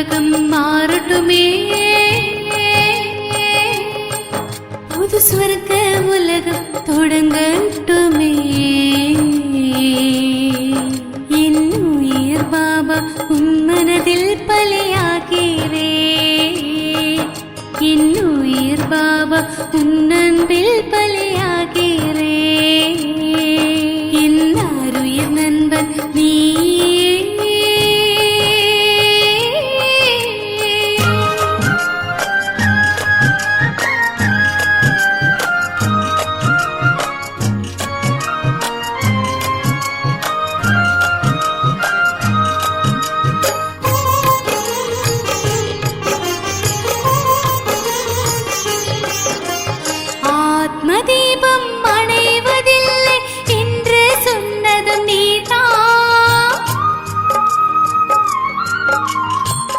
உலகம் மாறட்டுமே, புது சொர்க்க உலகம் தொடங்கட்டுமே. என் உயிர் பாபா உன் மனதில் பலியாகிறே, என் உயிர் பாபா உன் அன்பில் பலியாகிறே. என் அருயிர் நண்பன் நீ. ஆத்மதீபம் அணைவதில்லை என்று சொன்னதும் நீதான்,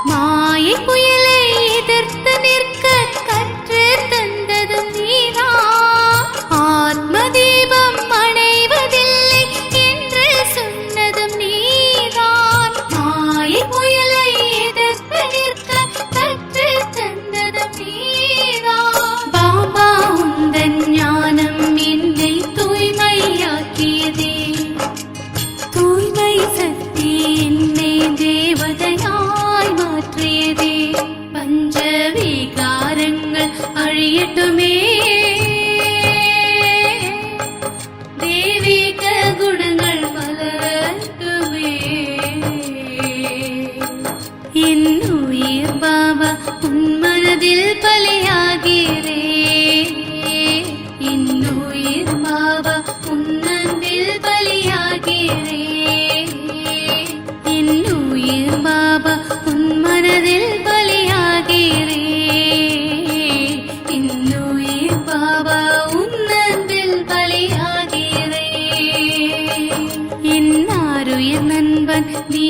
மாயை புயலை எதிர்த்து நிற்க கற்று தந்ததும் நீதான். ஆத்மதீபம் அணைவதில்லை என்று சொன்னதும் நீதான், மாயை புயலை எதிர்த்து நிற்க கற்று தந்ததும் நீதான். பாபா உந்தன் ஞானம் என்னை தூய்மையாக்கியதே, தூய்மை சக்தி என்னை தேவதையாய் மாற்றியதே. பஞ்ச விகாரங்கள் அழியட்டுமே, தெய்வீக குணங்கள் வளரட்டுமே. என் உயிர் பாபா உன் மனதில் பலியாகிறே, என் உயிர் பாபா உன் அன்பில் பலியாகிறே. என் உயிர் பாபா உன் மனதில் பலியாகிறே, என் உயிர் பாபா உன் அன்பில் பலியாகிறே. என் ஆருயிர் நண்பன் நீ.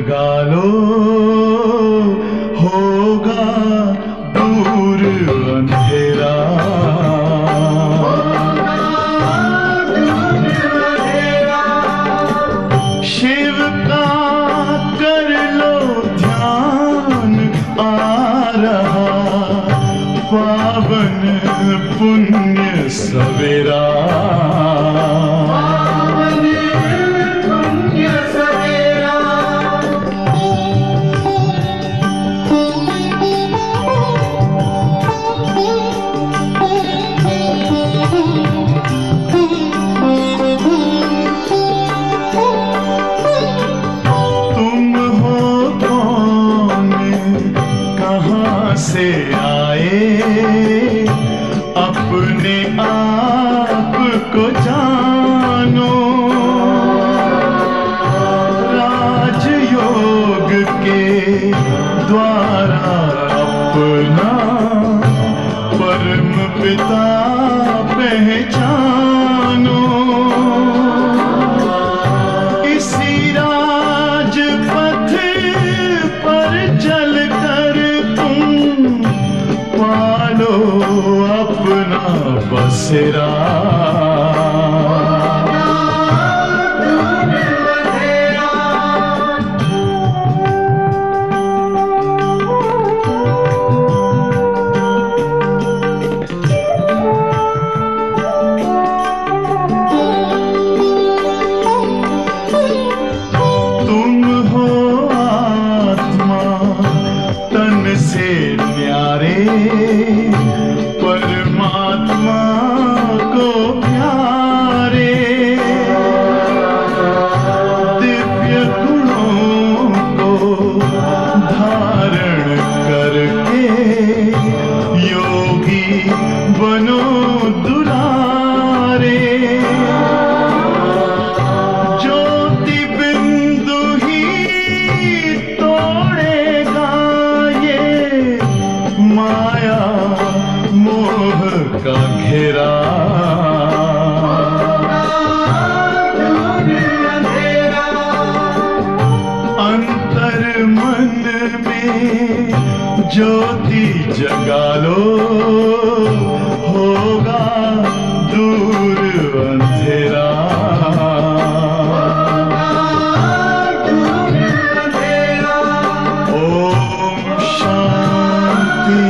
जगा लो होगा दूर अंधेरा। शिव का कर लो ध्यान आ रहा पावन पुण्य सवेरा। से आए अपने आप को जानो राजयोग के द्वारा अपना परम पिता पहचानो। इसी राजपथ पर चलकर पालो अपना बसेरा। तुम हो आत्मा तन से न्यारे परमात्मा को प्यारे। दिव्य गुणों को धारण करके योगी बनो दुलारे। ज्योति बिंदु ही तोड़ेगा ये माया मोह का घेरा। अंतर मन में ज्योति जगा लो होगा दूर अंधेरा। ओम शांति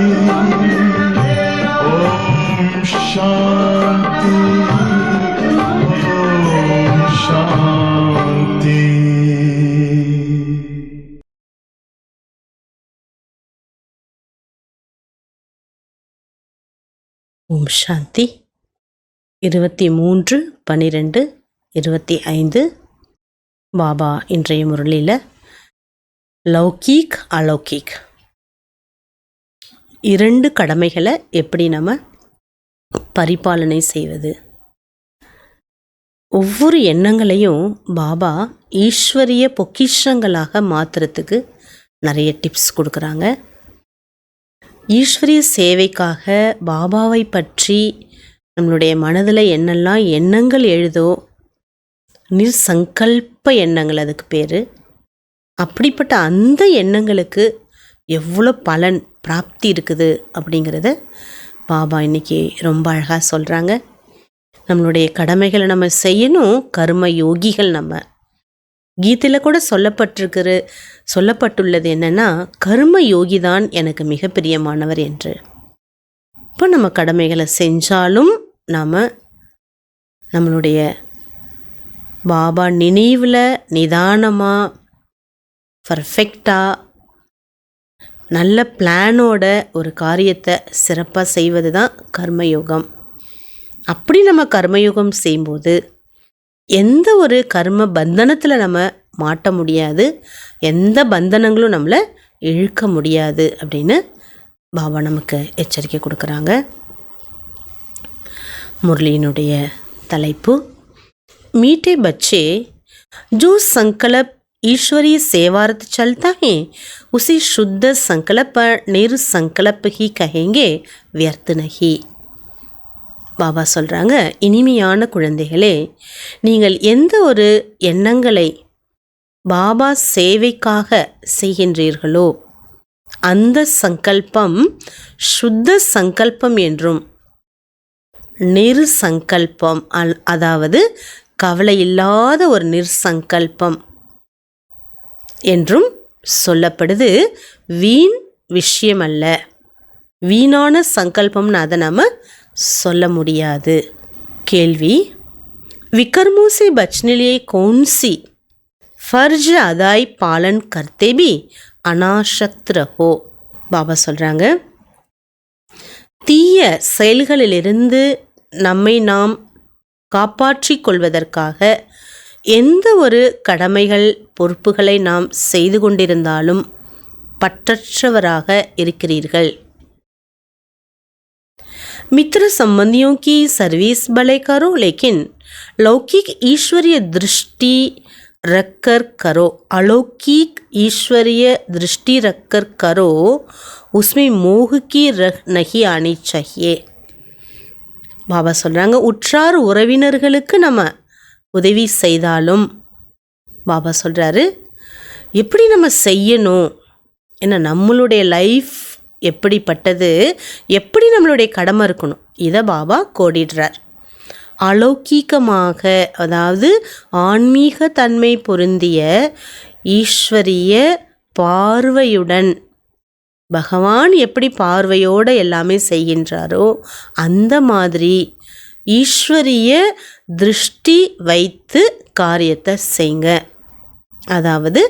शांति ओम शांति। ஓம் சாந்தி. 23/12/25 பாபா இன்றைய முரளியில் லௌகீக் அலௌகிக் 2 கடமைகளை எப்படி நம்ம பரிபாலனை செய்வது. ஒவ்வொரு எண்ணங்களையும் பாபா ஈஸ்வரிய பொக்கிஷங்களாக மாற்றுறதுக்கு நிறைய டிப்ஸ் கொடுக்குறாங்க. ஈஸ்வரிய சேவைக்காக பாபாவை பற்றி நம்மளுடைய மனதில் என்னெல்லாம் எண்ணங்கள் எழுதோ நிர்சங்கல்ப எண்ணங்கள் அதுக்கு பேர். அப்படிப்பட்ட அந்த எண்ணங்களுக்கு எவ்வளோ பலன் பிராப்தி இருக்குது அப்படிங்கிறத பாபா இன்னைக்கு ரொம்ப அழகாக சொல்கிறாங்க. நம்மளுடைய கடமைகளை நம்ம செய்யணும். கர்ம யோகிகள் நம்ம. கீதையில் கூட சொல்லப்பட்டுள்ளது என்னென்னா, கர்ம யோகி தான் எனக்கு மிக பிரியமானவர் என்று. இப்போ நம்ம கடமைகளை செஞ்சாலும் நாம் நம்மளுடைய பாபா நினைவில் நிதானமாக பர்ஃபெக்டாக நல்ல பிளானோட ஒரு காரியத்தை சிறப்பாக செய்வது தான் கர்மயோகம். அப்படி நம்ம கர்மயோகம் செய்யும்போது எந்த ஒரு கர்ம பந்தனத்தில் நம்ம மாட்ட முடியாது, எந்த பந்தனங்களும் நம்மளை இழுக்க முடியாது அப்படின்னு பாபா நமக்கு எச்சரிக்கை கொடுக்குறாங்க. முரளியினுடைய தலைப்பு, मीठे बच्चे जो संकल्प ईश्वरीय सेवार्थ चलता है उसे शुद्ध संकल्प पर निरसंकल्प ही कहेंगे, व्यर्थ नहीं. பாபா சொல்கிறாங்க, இனிமையான குழந்தைகளே, நீங்கள் எந்த ஒரு எண்ணங்களை பாபா சேவைக்காக செய்கின்றீர்களோ அந்த சங்கல்பம் சுத்த சங்கல்பம் என்றும், நிர்சங்கல்பம் அதாவது கவலை இல்லாத ஒரு நிர்சங்கல்பம் என்றும் சொல்லப்படுது. வீண் விஷயம் அல்ல, வீணான சங்கல்பம்னு அதை நம்ம சொல்ல முடியாது. கேள்வி, विकर्मों से बचने लिए कौन सी फर्ज अदाई पालन करते भी अनाशक्त रहो. பாபா சொல்கிறாங்க, தீய செயல்களிலிருந்து நம்மை நாம் காப்பாற்றிக் கொள்வதற்காக எந்த ஒரு கடமைகள் பொறுப்புகளை நாம் செய்து கொண்டிருந்தாலும் பற்றற்றவராக இருக்கிறீர்கள். मित्र संबंधियों की सर्विस भले करो, लेकिन लौकिक ईश्वरीय दृष्टि रखकर करो. अलौकिक ईश्वरीय दृष्टि रखकर करो, उसमें मोह की रह नहीं आनी चाहिए. பாபா சொல்கிறாங்க, உற்றார் உறவினர்களுக்கு நம்ம உதவி செய்தாலும் பாபா சொல்கிறாரு எப்படி நம்ம செய்யணும், ஏன்னா நம்மளுடைய லைஃப் எப்படிப்பட்டது, எப்படி நம்மளுடைய கடமை இருக்கணும், இதை பாபா கோடிடுறார். அலௌகீகமாக, அதாவது ஆன்மீக தன்மை பொருந்திய ஈஸ்வரிய பார்வையுடன், பகவான் எப்படி பார்வையோடு எல்லாமே செய்கின்றாரோ அந்த மாதிரி ஈஸ்வரிய திருஷ்டி வைத்து காரியத்தை செய்யுங்க. அதாவது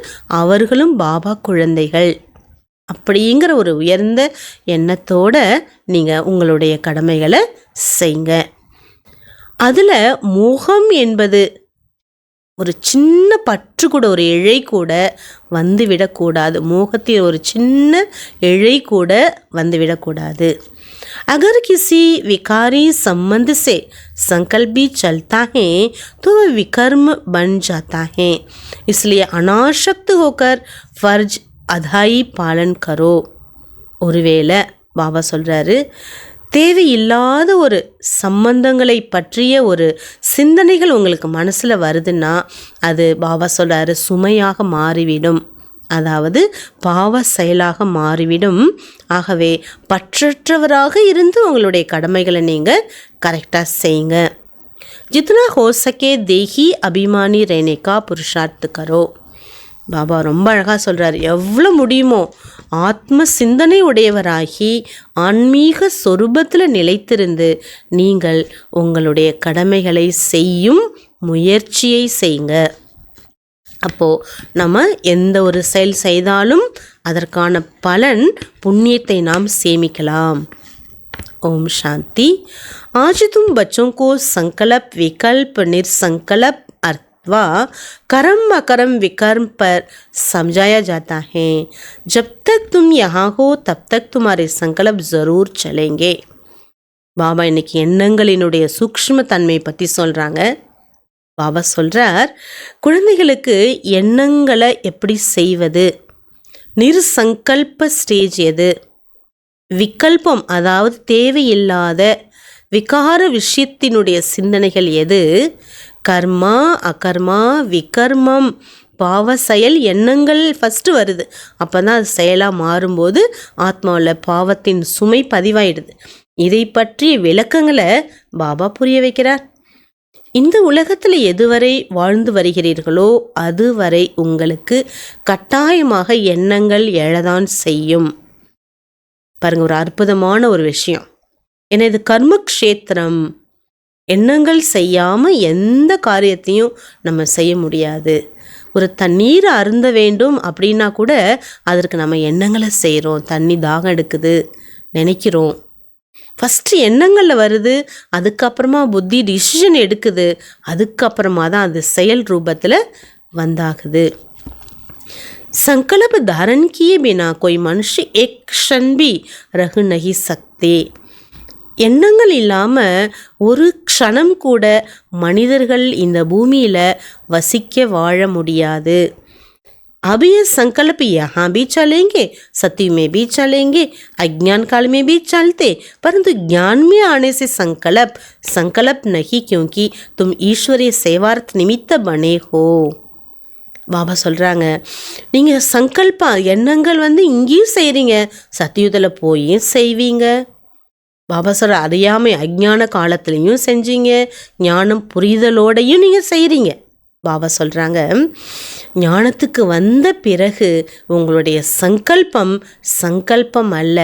அவர்களும் பாபா குழந்தைகள் அப்படிங்கிற ஒரு உயர்ந்த எண்ணத்தோடு நீங்கள் உங்களுடைய கடமைகளை செய்யுங்க. அதில் மோகம் என்பது ஒரு சின்ன பற்று கூட, ஒரு இழை கூட வந்துவிடக்கூடாது. மோகத்தில் ஒரு சின்ன இழை கூட வந்துவிடக்கூடாது. अगर किसी विकारी संबंध से संकल्प भी चलता है तो वह विकर्म बन जाता है. इसलिए अनासक्त होकर फर्ज அதாயி பாலன் கரோ. ஒருவேளை பாபா சொல்கிறாரு, தேவையில்லாத ஒரு சம்பந்தங்களை பற்றிய ஒரு சிந்தனைகள் உங்களுக்கு மனசில் வருதுன்னா அது பாபா சொல்கிறாரு சுமையாக மாறிவிடும், அதாவது பாவ செயலாக மாறிவிடும். ஆகவே பற்றற்றவராக இருந்து உங்களுடைய கடமைகளை நீங்கள் கரெக்டாக செய்யுங்க. जितना हो सके देही अभिमानी रहने का पुरुषार्थ करो. பாபா ரொம்ப அழகாக சொல்கிறார், எவ்வளோ முடியுமோ ஆத்ம சிந்தனை உடையவராகி ஆன்மீக சொரூபத்தில் நிலைத்திருந்து நீங்கள் உங்களுடைய கடமைகளை செய்யும் முயற்சியை செய்யுங்க. அப்போது நம்ம எந்த ஒரு செயல் செய்தாலும் அதற்கான பலன் புண்ணியத்தை நாம் சேமிக்கலாம். ओम शांति. आज तुम बच्चों को संकल्प विकल्प निर्संकल्प अथवा कर्म अकर्म विकर्म पर समझाया जाता है. जब तक तुम यहाँ हो तब तक तुम्हारे संकल्प ज़रूर चलेंगे. பாபா இன்னைக்கு எண்ணங்களினுடைய சூக்ஷ்ம தன்மையை பற்றி சொல்கிறாங்க. பாபா சொல்கிறார், குழந்தைகளுக்கு எண்ணங்களை எப்படி செய்வது, நிர்சங்கல்ப ஸ்டேஜ் எது, விகல்பம் அதாவது தேவையில்லாத விகார விஷயத்தினுடைய சிந்தனைகள் எது, கர்மா அகர்மா விகர்மம் பாவ செயல் எண்ணங்கள் ஃபஸ்ட்டு வருது. அப்போ தான் அது செயலாக மாறும்போது ஆத்மாவில் பாவத்தின் சுமை பதிவாயிடுது. இதை பற்றிய விளக்கங்களை பாபா புரிய வைக்கிறார். இந்த உலகத்தில் எதுவரை வாழ்ந்து வருகிறீர்களோ அதுவரை உங்களுக்கு கட்டாயமாக எண்ணங்கள் எழதான் செய்யும். பாருங்கள், ஒரு அற்புதமான ஒரு விஷயம். ஏன்னா இது கர்மக்ஷேத்திரம். எண்ணங்கள் செய்யாமல் எந்த காரியத்தையும் நம்ம செய்ய முடியாது. ஒரு தண்ணீர் அருந்த வேண்டும் அப்படின்னா கூட அதற்கு நம்ம எண்ணங்களை செய்கிறோம். தண்ணி தாகம் எடுக்குது நினைக்கிறோம், ஃபஸ்ட்டு எண்ணங்களில் வருது, அதுக்கப்புறமா புத்தி டிசிஷன் எடுக்குது, அதுக்கப்புறமா தான் அது செயல் ரூபத்தில் வந்தாகுது. संकल्प धारण किए बिना कोई मनुष्य एक क्षण भी रह नहीं सकते. எண்ணங்கள் இல்லாமல் ஒரு க்ஷணம் கூட மனிதர்கள் இந்த பூமியில் வசிக்க வாழ முடியாது. अभी ये संकल्प यहाँ भी चलेंगे, सत्य में भी चलेंगे, अज्ञान काल में भी चलते, परंतु ज्ञान में आने से संकल्प नहीं, क्योंकि तुम ईश्वरीय सेवार्थ निमित्त बने हो. பாபா சொல்கிறாங்க, நீங்கள் சங்கல்ப எண்ணங்கள் இங்கேயும் செய்கிறீங்க, சத்தியுகத்தில் போயும் செய்வீங்க. பாபா சொல்கிற அறியாமை அஞ்ஞான காலத்துலேயும் செஞ்சீங்க, ஞானம் புரிதலோடையும் நீங்கள் செய்கிறீங்க. பாபா சொல்கிறாங்க, ஞானத்துக்கு வந்த பிறகு உங்களுடைய சங்கல்பம் அல்ல,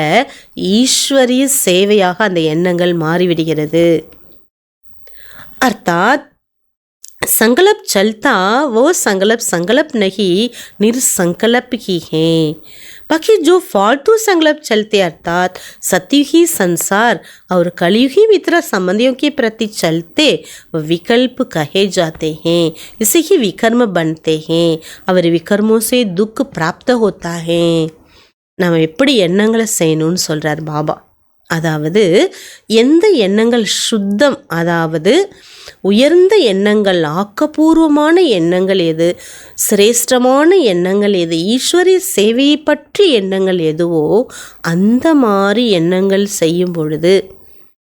ஈஸ்வரிய சேவையாக அந்த எண்ணங்கள் மாறிவிடுகிறது. अर्थात संकल्प चलता वो संकल्प नहीं, निरसंकल्प ही हैं। बाकी जो फालतू संकल्प चलते अर्थात सतयुगी संसार और कलयुगी मित्र संबंधियों के प्रति चलते विकल्प कहे जाते हैं। इसे ही विकर्म बनते हैं और विकर्मों से दुख प्राप्त होता है. நம்ம எப்படி எண்ணங்களை செய்யணும்னு சொல்கிறார் பாபா. அதாவது எந்த எண்ணங்கள் சுத்தம், அதாவது உயர்ந்த எண்ணங்கள், ஆக்கப்பூர்வமான எண்ணங்கள் எது, சிரேஷ்டமான எண்ணங்கள் எது, ஈஸ்வரிய சேவையை பற்றி எண்ணங்கள் எதுவோ அந்த மாதிரி எண்ணங்கள் செய்யும் பொழுது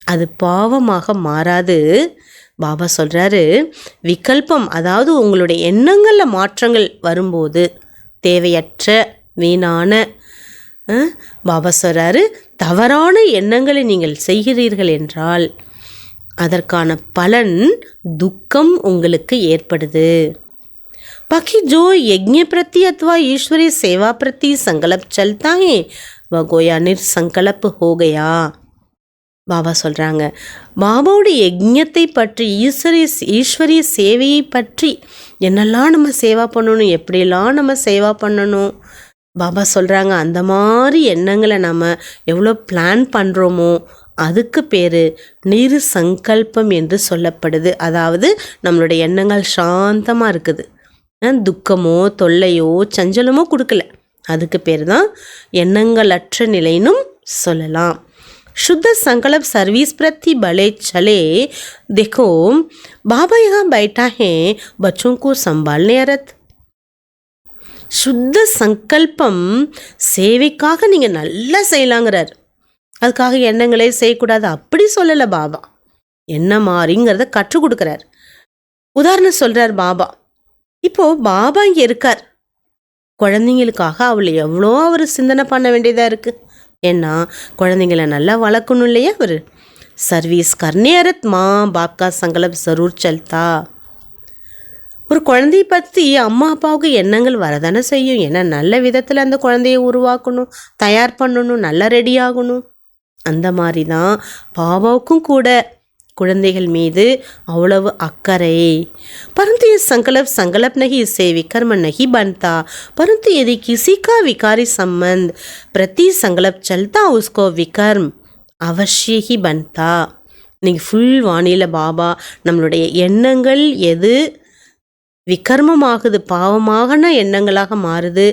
அது பாவமாக மாறாது. பாபா சொல்கிறாரு, விகல்பம் அதாவது உங்களுடைய எண்ணங்களில் மாற்றங்கள் வரும்போது தேவையற்ற வீணான பாபா சொல்கிறாரு, தவறான எண்ணங்களை நீங்கள் செய்கிறீர்கள் என்றால் அதற்கான பலன் துக்கம் உங்களுக்கு ஏற்படுது. बाकी जो यज्ञ प्रति अथवा ईश्वरीय सेवा प्रति संकल्प चलता है वह गोया निरसंकल्प हो गया. பாபா சொல்கிறாங்க, பாபாவுடைய யஜ்ஞத்தை பற்றி, ஈஸ்வரிய சேவையை பற்றி என்னெல்லாம் நம்ம சேவா பண்ணணும், எப்படியெல்லாம் நம்ம சேவா பண்ணணும், பாபா சொல்கிறாங்க அந்த மாதிரி எண்ணங்களை நம்ம எவ்வளோ பிளான் பண்ணுறோமோ அதுக்கு பேர் நிர்சங்கல்பம் என்று சொல்லப்படுது. அதாவது நம்மளுடைய எண்ணங்கள் சாந்தமாக இருக்குது, துக்கமோ தொல்லையோ சஞ்சலமோ கொடுக்கல, அதுக்கு பேர் தான் எண்ணங்களற்ற நிலைனும் சொல்லலாம். शुद्ध संकल्प सर्विस प्रति भले चले. देखो बाबा यहाँ बैठा है बच्चों को संभालने अरत. சுத்த சங்கல்பம் சேவைக்காக நீங்கள் நல்லா செய்யலாங்கிறார். அதுக்காக எண்ணங்களே செய்யக்கூடாது அப்படி சொல்லலை பாபா. என்ன மாதிரிங்கிறத கற்றுக் கொடுக்குறார். உதாரணம் சொல்கிறார் பாபா. இப்போது பாபா இங்கே இருக்கார், குழந்தைங்களுக்காக அவளை எவ்வளோ அவர் சிந்தனை பண்ண வேண்டியதாக இருக்குது. ஏன்னா குழந்தைங்கள நல்லா வளர்க்கணும் இல்லையா அவர். சர்வீஸ் கர்னே அரத் மாँ बाप का संकल्प ज़रूर चलता. ஒரு குழந்தைய பற்றி அம்மா அப்பாவுக்கு எண்ணங்கள் வரதானே செய்யும். ஏன்னா நல்ல விதத்தில் அந்த குழந்தைய உருவாக்கணும், தயார் பண்ணணும், நல்லா ரெடி ஆகணும். அந்த மாதிரி தான் பாபாவுக்கும் கூட குழந்தைகள் மீது அவ்வளவு அக்கறை. परंतु ये संकल्प नहीं, इससे विकर्म नहीं बनता. परंतु यदि किसी का विकारी संबंध प्रति संकल्प चलता उसको विकर्म अवश्य ही बनता. இன்னைக்கு ஃபுல் வாணியில் பாபா நம்மளுடைய எண்ணங்கள் எது விகர்மமாகுது, பாவமான எண்ணங்களாக மாறுது,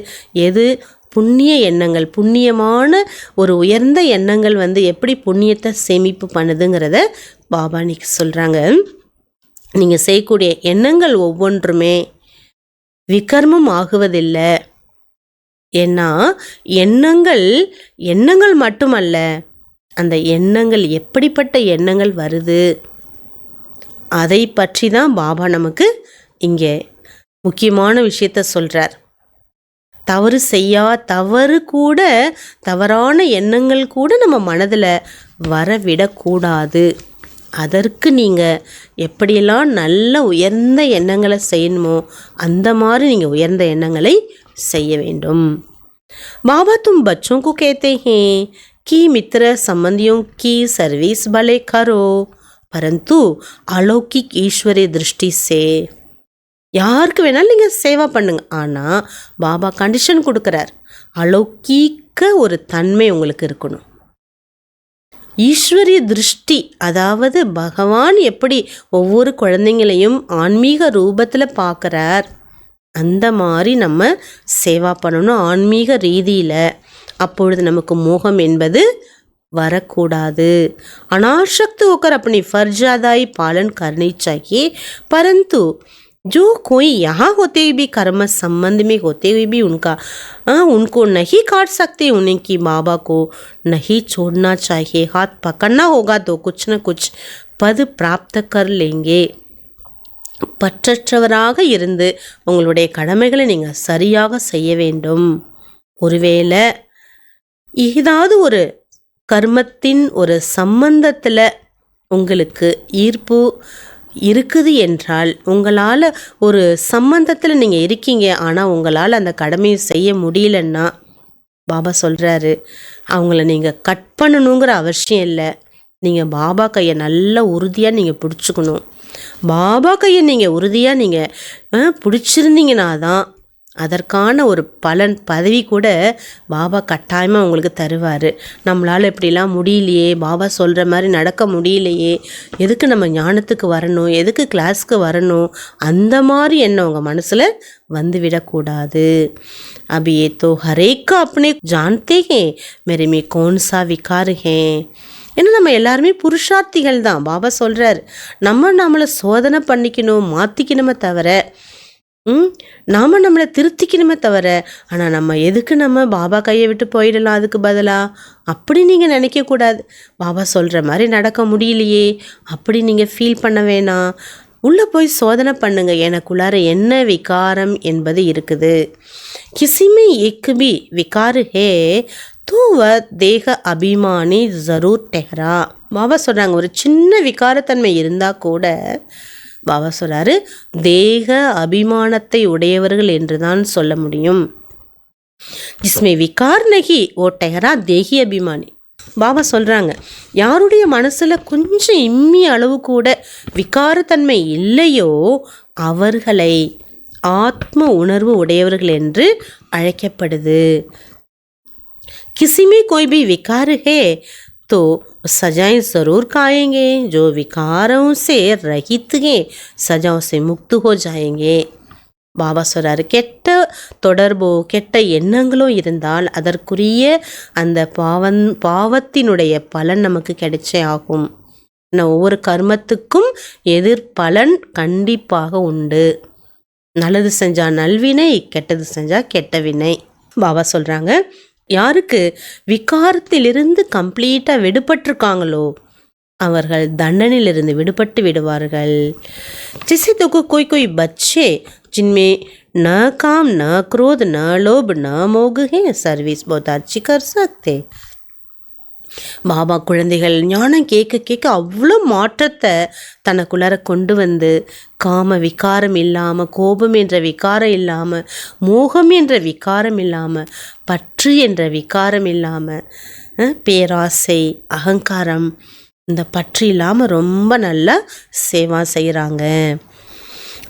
எது புண்ணிய எண்ணங்கள், புண்ணியமான ஒரு உயர்ந்த எண்ணங்கள் எப்படி புண்ணியத்தை சேமிப்பு பண்ணுதுங்கிறத பாபா இன்னைக்கு சொல்கிறாங்க. நீங்கள் செய்யக்கூடிய எண்ணங்கள் ஒவ்வொன்றுமே விகர்மம் ஆகுவதில்லை. ஏன்னா எண்ணங்கள் மட்டுமல்ல, அந்த எண்ணங்கள் எப்படிப்பட்ட எண்ணங்கள் வருது அதை பற்றி தான் பாபா நமக்கு இங்கே முக்கியமான விஷயத்த சொல்கிறார். தவறு கூட, தவறான எண்ணங்கள் கூட நம்ம மனதில் வரவிடக்கூடாது. அதற்கு நீங்கள் எப்படியெல்லாம் நல்ல உயர்ந்த எண்ணங்களை செய்யணுமோ அந்த மாதிரி நீங்கள் உயர்ந்த எண்ணங்களை செய்ய வேண்டும். பாபா तुम बच्चों को कहते हैं कि मित्र संबंधियों की सर्विस भले करो परंतु अलौकिक ईश्वरीय दृष्टि से. யாருக்கு வேணாலும் நீங்கள் சேவா பண்ணுங்க, ஆனால் பாபா கண்டிஷன் கொடுக்குறார், அலௌகிக்க ஒரு தன்மை உங்களுக்கு இருக்கணும். ஈஸ்வரிய திருஷ்டி, அதாவது பகவான் எப்படி ஒவ்வொரு குழந்தைங்களையும் ஆன்மீக ரூபத்தில் பார்க்குறார் அந்த மாதிரி நம்ம சேவா பண்ணணும் ஆன்மீக ரீதியில். அப்பொழுது நமக்கு மோகம் என்பது வரக்கூடாது. अनासक्त होकर अपनी फर्जादाई पालन करनी चाहिए. परंतु जो कोई यहाँ होते हुए भी कर्म संबंध में होते हुए भी उनको नहीं काट सकते, उनकी बाबा को नहीं छोड़ना चाहिए. हाथ पकड़ना होगा तो कुछ न कुछ पद प्राप्त कर लेंगे. பற்றற்றவராக இருந்து உங்களுடைய கடமைகளை நீங்கள் சரியாக செய்ய வேண்டும். ஒருவேளை ஏதாவது ஒரு கர்மத்தின் ஒரு சம்பந்தத்தில் உங்களுக்கு ஈர்ப்பு இருக்குது என்றால், உங்களால் ஒரு சம்பந்தத்தில் நீங்கள் இருக்கீங்க, ஆனால் உங்களால் அந்த கடமையை செய்ய முடியலன்னா பாபா சொல்கிறாரு, அவங்கள நீங்கள் கட் பண்ணணுங்கிற அவசியம் இல்லை. நீங்கள் பாபா கையை நல்லா உறுதியாக நீங்கள் பிடிச்சிக்கணும். பாபா கையை நீங்கள் உறுதியாக நீங்கள் பிடிச்சிருந்தீங்கன்னா தான் அதற்கான ஒரு பலன் பதவி கூட பாபா கட்டாயமாக உங்களுக்கு தருவார். நம்மளால் இப்படிலாம் முடியலையே, பாபா சொல்கிற மாதிரி நடக்க முடியலையே, எதுக்கு நம்ம ஞானத்துக்கு வரணும், எதுக்கு கிளாஸ்க்கு வரணும், அந்த மாதிரி எண்ணம் உங்கள் மனசில் வந்துவிடக்கூடாது. अब ये तो हर एक का अपने जानते हैं मेरे में कौन सा विकार है. ஏன்னா நம்ம எல்லாருமே புருஷார்த்திகள் தான். பாபா சொல்கிறார், நம்மளை சோதனை பண்ணிக்கணும், மாற்றிக்கணுமே தவிர நாம் நம்மளை திருத்திக்கணுமே தவிர, ஆனால் நம்ம எதுக்கு நம்ம பாபா கையை விட்டு போயிடலாம் அதுக்கு பதிலாக, அப்படி நீங்கள் நினைக்கக்கூடாது. பாபா சொல்கிற மாதிரி நடக்க முடியலையே அப்படி நீங்கள் ஃபீல் பண்ண வேணாம். உள்ளே போய் சோதனை பண்ணுங்க, எனக்குள்ளார என்ன விகாரம் என்பது இருக்குது. கிசிமே एक भी विकार है तो वह देह अभिमानी ज़रूर ठहरा. பாபா சொல்கிறாங்க, ஒரு சின்ன விகாரத்தன்மை இருந்தால் கூட பாபா சொல்கிறாரு, தேக அபிமானத்தை உடையவர்கள் என்று தான் சொல்ல முடியும். ஜிஸ்மே விகார் நகி ஓ டெஹரா தேகி அபிமானி. பாபா சொல்கிறாங்க, யாருடைய மனசில் கொஞ்சம் இம்மி அளவு கூட விகாரத்தன்மை இல்லையோ அவர்களை ஆத்ம உணர்வு உடையவர்கள் என்று அழைக்கப்படுது. किसी में कोई भी विकार है तो सजाएं ज़रूर खाएंगे. जो विकारों से रहित हैं सजाओं से मुक्त हो जाएंगे. பாபா சொல்கிறாரு, கெட்ட தொடர்போ கெட்ட எண்ணங்களோ இருந்தால் அதற்குரிய அந்த பாவத்தினுடைய பலன் நமக்கு கிடைச்சே ஆகும். ஒவ்வொரு கர்மத்துக்கும் எதிர்பலன் கண்டிப்பாக உண்டு. நல்லது செஞ்சால் நல்வினை, கெட்டது செஞ்சால் கெட்ட வினை. பாபா சொல்கிறாங்க, யாருக்கு விகாரத்திலிருந்து கம்ப்ளீட்டாக விடுபட்டிருக்காங்களோ அவர்கள் தண்டனையிலிருந்து விடுபட்டு விடுவார்கள். जिसे तो कोई कोई बच्चे जिनमें न काम न क्रोध न लोभ न मोह है सर्विस बहुत अच्छी कर सकते. பாபா குழந்தைகள் ஞானம் கேட்க கேட்க அவ்வளோ மாற்றத்தை தனக்குள்ளார கொண்டு வந்து, காம விகாரம் இல்லாமல், கோபம் என்ற விகாரம் இல்லாமல், மோகம் என்ற விகாரம் இல்லாமல், பற்று என்ற விகாரம் இல்லாமல், பேராசை அகங்காரம் இந்த பற்று இல்லாமல் ரொம்ப நல்லா சேவா செய்கிறாங்க.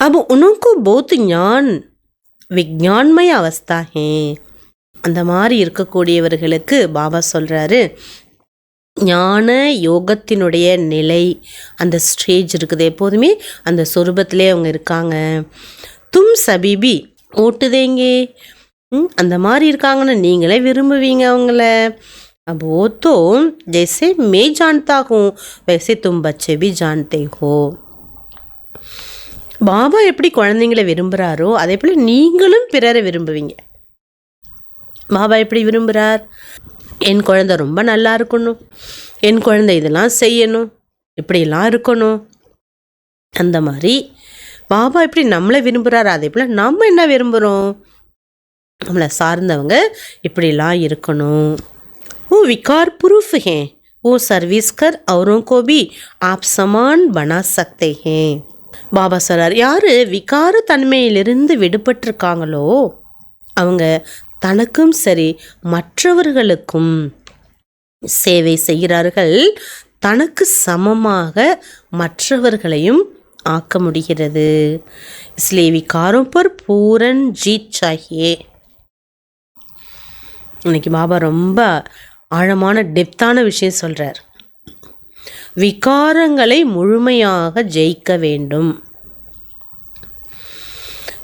அப்போ உனக்கு बहुत ஞான் விஞ்ஞான்மய அவஸ்தா ஹே. அந்த மாதிரி இருக்கக்கூடியவர்களுக்கு பாபா சொல்கிறாரு, ஞான யோகத்தினுடைய நிலை அந்த ஸ்டேஜ் இருக்குது, எப்போதுமே அந்த சொரூபத்திலே அவங்க இருக்காங்க. தும் சபிபி ஓட்டுதேங்க, அந்த மாதிரி இருக்காங்கன்னு நீங்களே விரும்புவீங்க அவங்கள. अब वो तो जैसे मैं जानता हूँ वैसे तुम बच्चे भी जानते हो. பாபா எப்படி குழந்தைங்களை விரும்புகிறாரோ அதே போல் நீங்களும் பிறரை விரும்புவீங்க. பாபா எப்படி விரும்புகிறார், என் குழந்தை ரொம்ப நல்லா இருக்கணும், என் குழந்தை இதெல்லாம் செய்யணும், இப்படியெல்லாம் இருக்கணும். அந்த மாதிரி பாபா எப்படி நம்மளை விரும்புகிறார் அதே போல் நம்ம என்ன விரும்புகிறோம், நம்மளை சார்ந்தவங்க இப்படிலாம் இருக்கணும். वो विकार प्रूफ हैं, वो सर्विस कर औरों को भी आप समान बना सकते हैं. பாபா சொல்றார், யார் விகார தன்மையிலிருந்து விடுபட்டிருக்காங்களோ அவங்க தனக்கும் சரி மற்றவர்களுக்கும் சேவை செய்கிறார்கள். தனக்கு சமமாக மற்றவர்களையும் ஆக்க முடிகிறது. इसलिए विकारों पर पूर्ण जीत चाहिए. இன்னைக்கு பாபா ரொம்ப ஆழமான டெப்த்தான விஷயம் சொல்கிறார். விகாரங்களை முழுமையாக ஜெயிக்க வேண்டும்.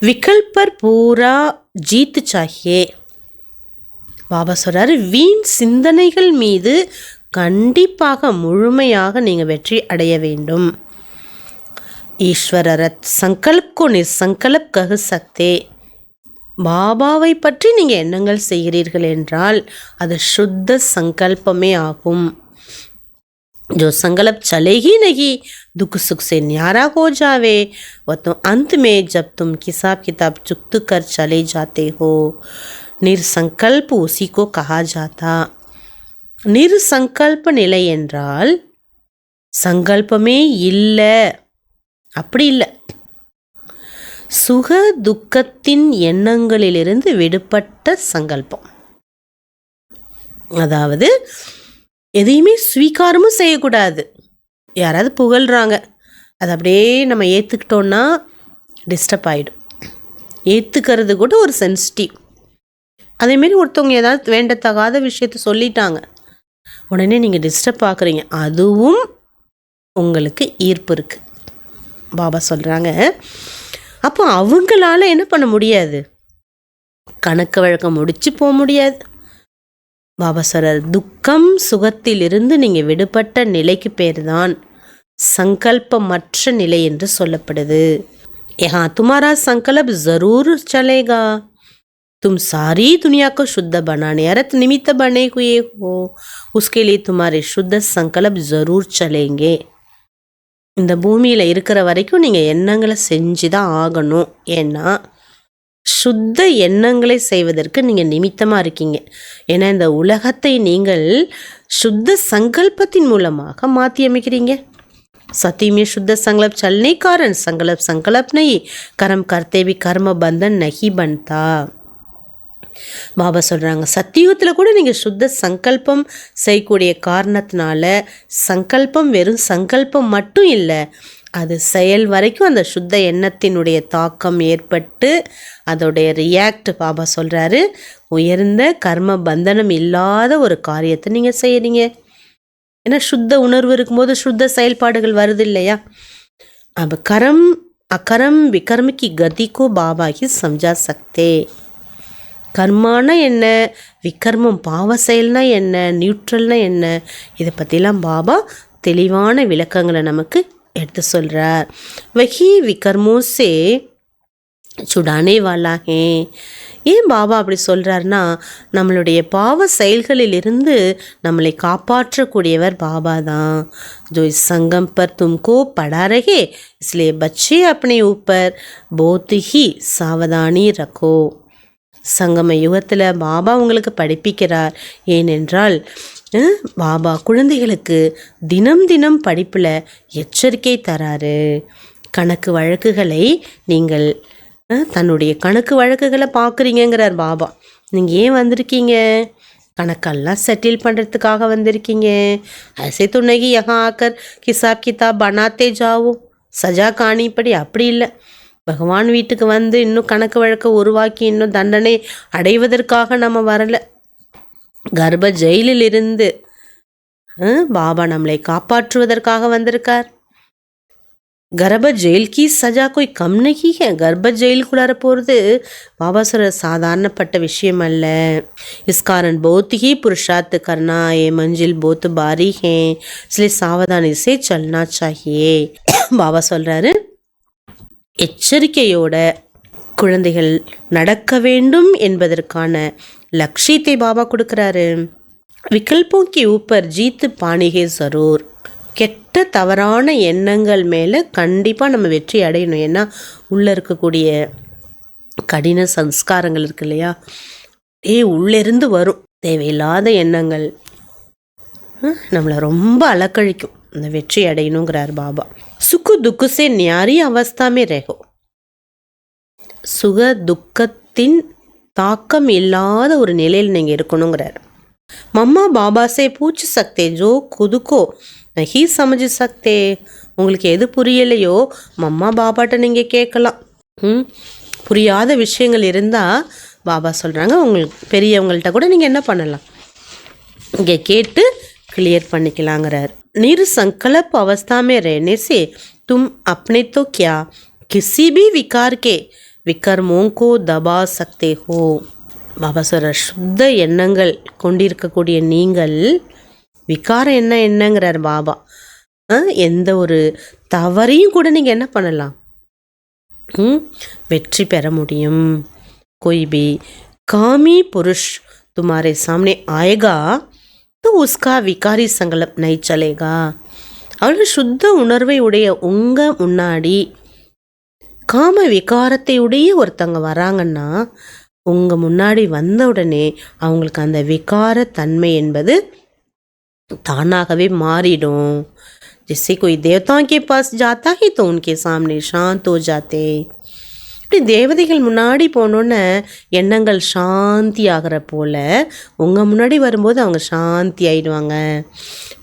விகல்பர் பூரா ஜீத் சாஹியே. பாபா சொல்கிறாரு, வீண் சிந்தனைகள் மீது கண்டிப்பாக முழுமையாக நீங்கள் வெற்றி அடைய வேண்டும். ஈஸ்வரரத் சங்கல்ப் கோ நிசங்கல்ப் கஹ சக்தே. பாபாவை பற்றி நீங்கள் எண்ணங்கள் செய்கிறீர்கள் என்றால் அது சுத்த சங்கல்பமே ஆகும். जो संकल्प चले ही नहीं, दुख सुख से न्यारा हो जावे, वह तो अंत में जब तुम हिसाब किताब चुकत कर चले जाते हो। निर्संकल्प उसी को कहा जाता। निर्संकल्प நிலை என்றால் சங்கல்பமே இல்லை, அப்படி இல்லை. சுக துக்கத்தின் எண்ணங்களிலிருந்து விடுபட்ட சங்கல்பம். அதாவது எதையுமே ஸ்வீகாரமும் செய்யக்கூடாது. யாராவது புகழ்கிறாங்க, அதை அப்படியே நம்ம ஏற்றுக்கிட்டோன்னா டிஸ்டர்ப் ஆகிடும். ஏற்றுக்கிறது கூட ஒரு சென்சிட்டிவ். அதேமாரி ஒருத்தவங்க ஏதாவது வேண்டத்தகாத விஷயத்த சொல்லிட்டாங்க, உடனே நீங்கள் டிஸ்டர்ப் ஆக்குறீங்க, அதுவும் உங்களுக்கு ஈர்ப்பு இருக்குது. பாபா சொல்கிறாங்க, அப்போ அவங்களால என்ன பண்ண முடியாது, கணக்கு வழக்கம் முடிச்சு போக முடியாது. பாபா சொல்றார், துக்கம் சுகத்திலிருந்து நீங்கள் விடுபட்ட நிலைக்கு பேர் தான் சங்கல்பமற்ற நிலை என்று சொல்லப்படுது. யஹா துமாரா சங்கல்ப் ஜரூர் சலேகா, तुम सारी दुनिया को शुद्ध बनाने अर्थ निमित्त बने हुए हो, उसके लिए तुम्हारे शुद्ध संकल्प जरूर चलेंगे. இந்த பூமியில் இருக்கிற வரைக்கும் நீங்கள் எண்ணங்களை செஞ்சு தான் ஆகணும். ஏன்னா சுத்த எண்ணங்களை செய்வதற்கு நீங்கள் நிமித்தமாக இருக்கீங்க. ஏன்னா இந்த உலகத்தை நீங்கள் சுத்த சங்கல்பத்தின் மூலமாக மாற்றி அமைக்கிறீங்க. सती में शुद्ध संकल्प चलने कारण संकल्प नहीं, कर्म करते भी कर्म बंधन नहीं बनता. பாபா சொல்கிறாங்க, சத்தியுகத்தில் கூட நீங்கள் சுத்த சங்கல்பம் செய்யக்கூடிய காரணத்தினால சங்கல்பம் வெறும் சங்கல்பம் மட்டும் இல்லை, அது செயல் வரைக்கும் அந்த சுத்த எண்ணத்தினுடைய தாக்கம் ஏற்பட்டு அதோடைய ரியாக்ட். பாபா சொல்கிறாரு, உயர்ந்த கர்ம பந்தனம் இல்லாத ஒரு காரியத்தை நீங்கள் செய்கிறீங்க. ஏன்னா சுத்த உணர்வு இருக்கும்போது சுத்த செயல்பாடுகள் வருது இல்லையா. अब कर्म अकर्म विकर्म की गति को बाबा ही समझा सकते. கர்மானா என்ன, விகர்மம் பாவ செயல்னா என்ன, நியூட்ரல்னா என்ன, இதை பற்றிலாம் பாபா தெளிவான விளக்கங்களை நமக்கு எடுத்து சொல்கிறார். வஹி விகர்மோ சே சுடானே வாலா ஹே. ஏன் பாபா அப்படி சொல்கிறாருன்னா, நம்மளுடைய பாவ செயல்களிலிருந்து நம்மளை காப்பாற்றக்கூடியவர் பாபா தான். जो इस संगम पर तुमको पढ़ा रहे, इसलिए बच्चे अपने ऊपर बहुत ही सावधानी रखो. சங்கம யுகத்தில் பாபா உங்களுக்கு படிப்பிக்கிறார். ஏனென்றால் பாபா குழந்தைகளுக்கு தினம் தினம் படிப்பில் எச்சரிக்கை தராரு. கணக்கு வழக்குகளை நீங்கள் தன்னுடைய கணக்கு வழக்குகளை பார்க்குறீங்கிறார் பாபா. நீங்கள் ஏன் வந்திருக்கீங்க, கணக்கெல்லாம் செட்டில் பண்ணுறதுக்காக வந்திருக்கீங்க. ऐसे तो नहीं यहाँ आकर हिसाब किताब बनाते जाओ सजा कहानी पड़ी, அப்படி இல்லை. பகவான் வீட்டுக்கு வந்து இன்னும் கணக்கு வழக்கை உருவாக்கி இன்னும் தண்டனை அடைவதற்காக நம்ம வரலை. கர்ப்ப ஜெயிலிலிருந்து பாபா நம்மளை காப்பாற்றுவதற்காக வந்திருக்கார். கர்ப்ப ஜெயில் கி சஜா கோய் கம் நஹி ஹை. கர்ப்ப ஜெயிலுக்குள்ளார போகிறது பாபா சொல்ற சாதாரணப்பட்ட விஷயம் அல்ல. இஸ் காரண் बहुत ही पुरुषार्थ करना, ये मंजिल बहुत बारी है, इसलिए सावधानी से चलना चाहिए. பாபா சொல்றாரு, எச்சரிக்கையோட குழந்தைகள் நடக்க வேண்டும் என்பதற்கான லட்சியத்தை பாபா கொடுக்குறாரு. விகல்போं के ऊपर जीत पानी है जरूर. கெட்ட தவறான எண்ணங்கள் மேலே கண்டிப்பாக நம்ம வெற்றி அடையணும். ஏன்னா உள்ளே இருக்கக்கூடிய கடின சம்ஸ்காரங்கள் இருக்கு இல்லையா, உள்ளேருந்து வரும் தேவையில்லாத எண்ணங்கள் நம்மளை ரொம்ப அலக்கழிக்கும். அந்த வெற்றி அடையணுங்கிறார் பாபா. சுக்கு துக்குசே न्यारी अवस्था में रहो. சுக துக்கத்தின் தாக்கம் இல்லாத ஒரு நிலையில் நீங்கள் இருக்கணுங்கிறார். மம்மா பாபா சே பூச் சக்தே ஜோ குதுக்கோ நஹி சமஜ் சக்தே. உங்களுக்கு எது புரியலையோ மம்மா பாபாட்ட நீங்கள் கேட்கலாம். புரியாத விஷயங்கள் இருந்தால் பாபா சொல்கிறாங்க, உங்களுக்கு பெரியவங்கள்ட்ட கூட நீங்கள் என்ன பண்ணலாம், இங்கே கேட்டு கிளியர் பண்ணிக்கலாங்கிறார். निर्संकल्प अवस्था में रहने से तुम अपने तो क्या किसी भी विकार के विकर्मों को दबा सकते हो. பாபா சொல்ற, சுத்த எண்ணங்கள் கொண்டிருக்கக்கூடிய நீங்கள் விகாரம் என்னங்கிறார் பாபா. எந்த ஒரு தவறையும் கூட நீங்கள் என்ன பண்ணலாம், வெற்றி பெற முடியும். कोई भी कामी पुरुष तुम्हारे सामने आएगा तो उसका विकारी संकल्प नहीं चलेगा. அவள் சுத்த உணர்வை உடைய உங்க முன்னாடி காம விகாரத்தை உடைய ஒருத்தங்க வராங்கன்னா உங்க முன்னாடி வந்த உடனே அவங்களுக்கு அந்த விகார தன்மை என்பது தானாகவே மாறிடும். जिससे कोई देवताओं के पास जाता ही तो उनके सामने शांत हो जाते. இப்படி தேவதைகள் முன்னாடி போனோன்னே எண்ணங்கள் சாந்தி ஆகிற போல உங்கள் முன்னாடி வரும்போது அவங்க சாந்தி ஆயிடுவாங்க.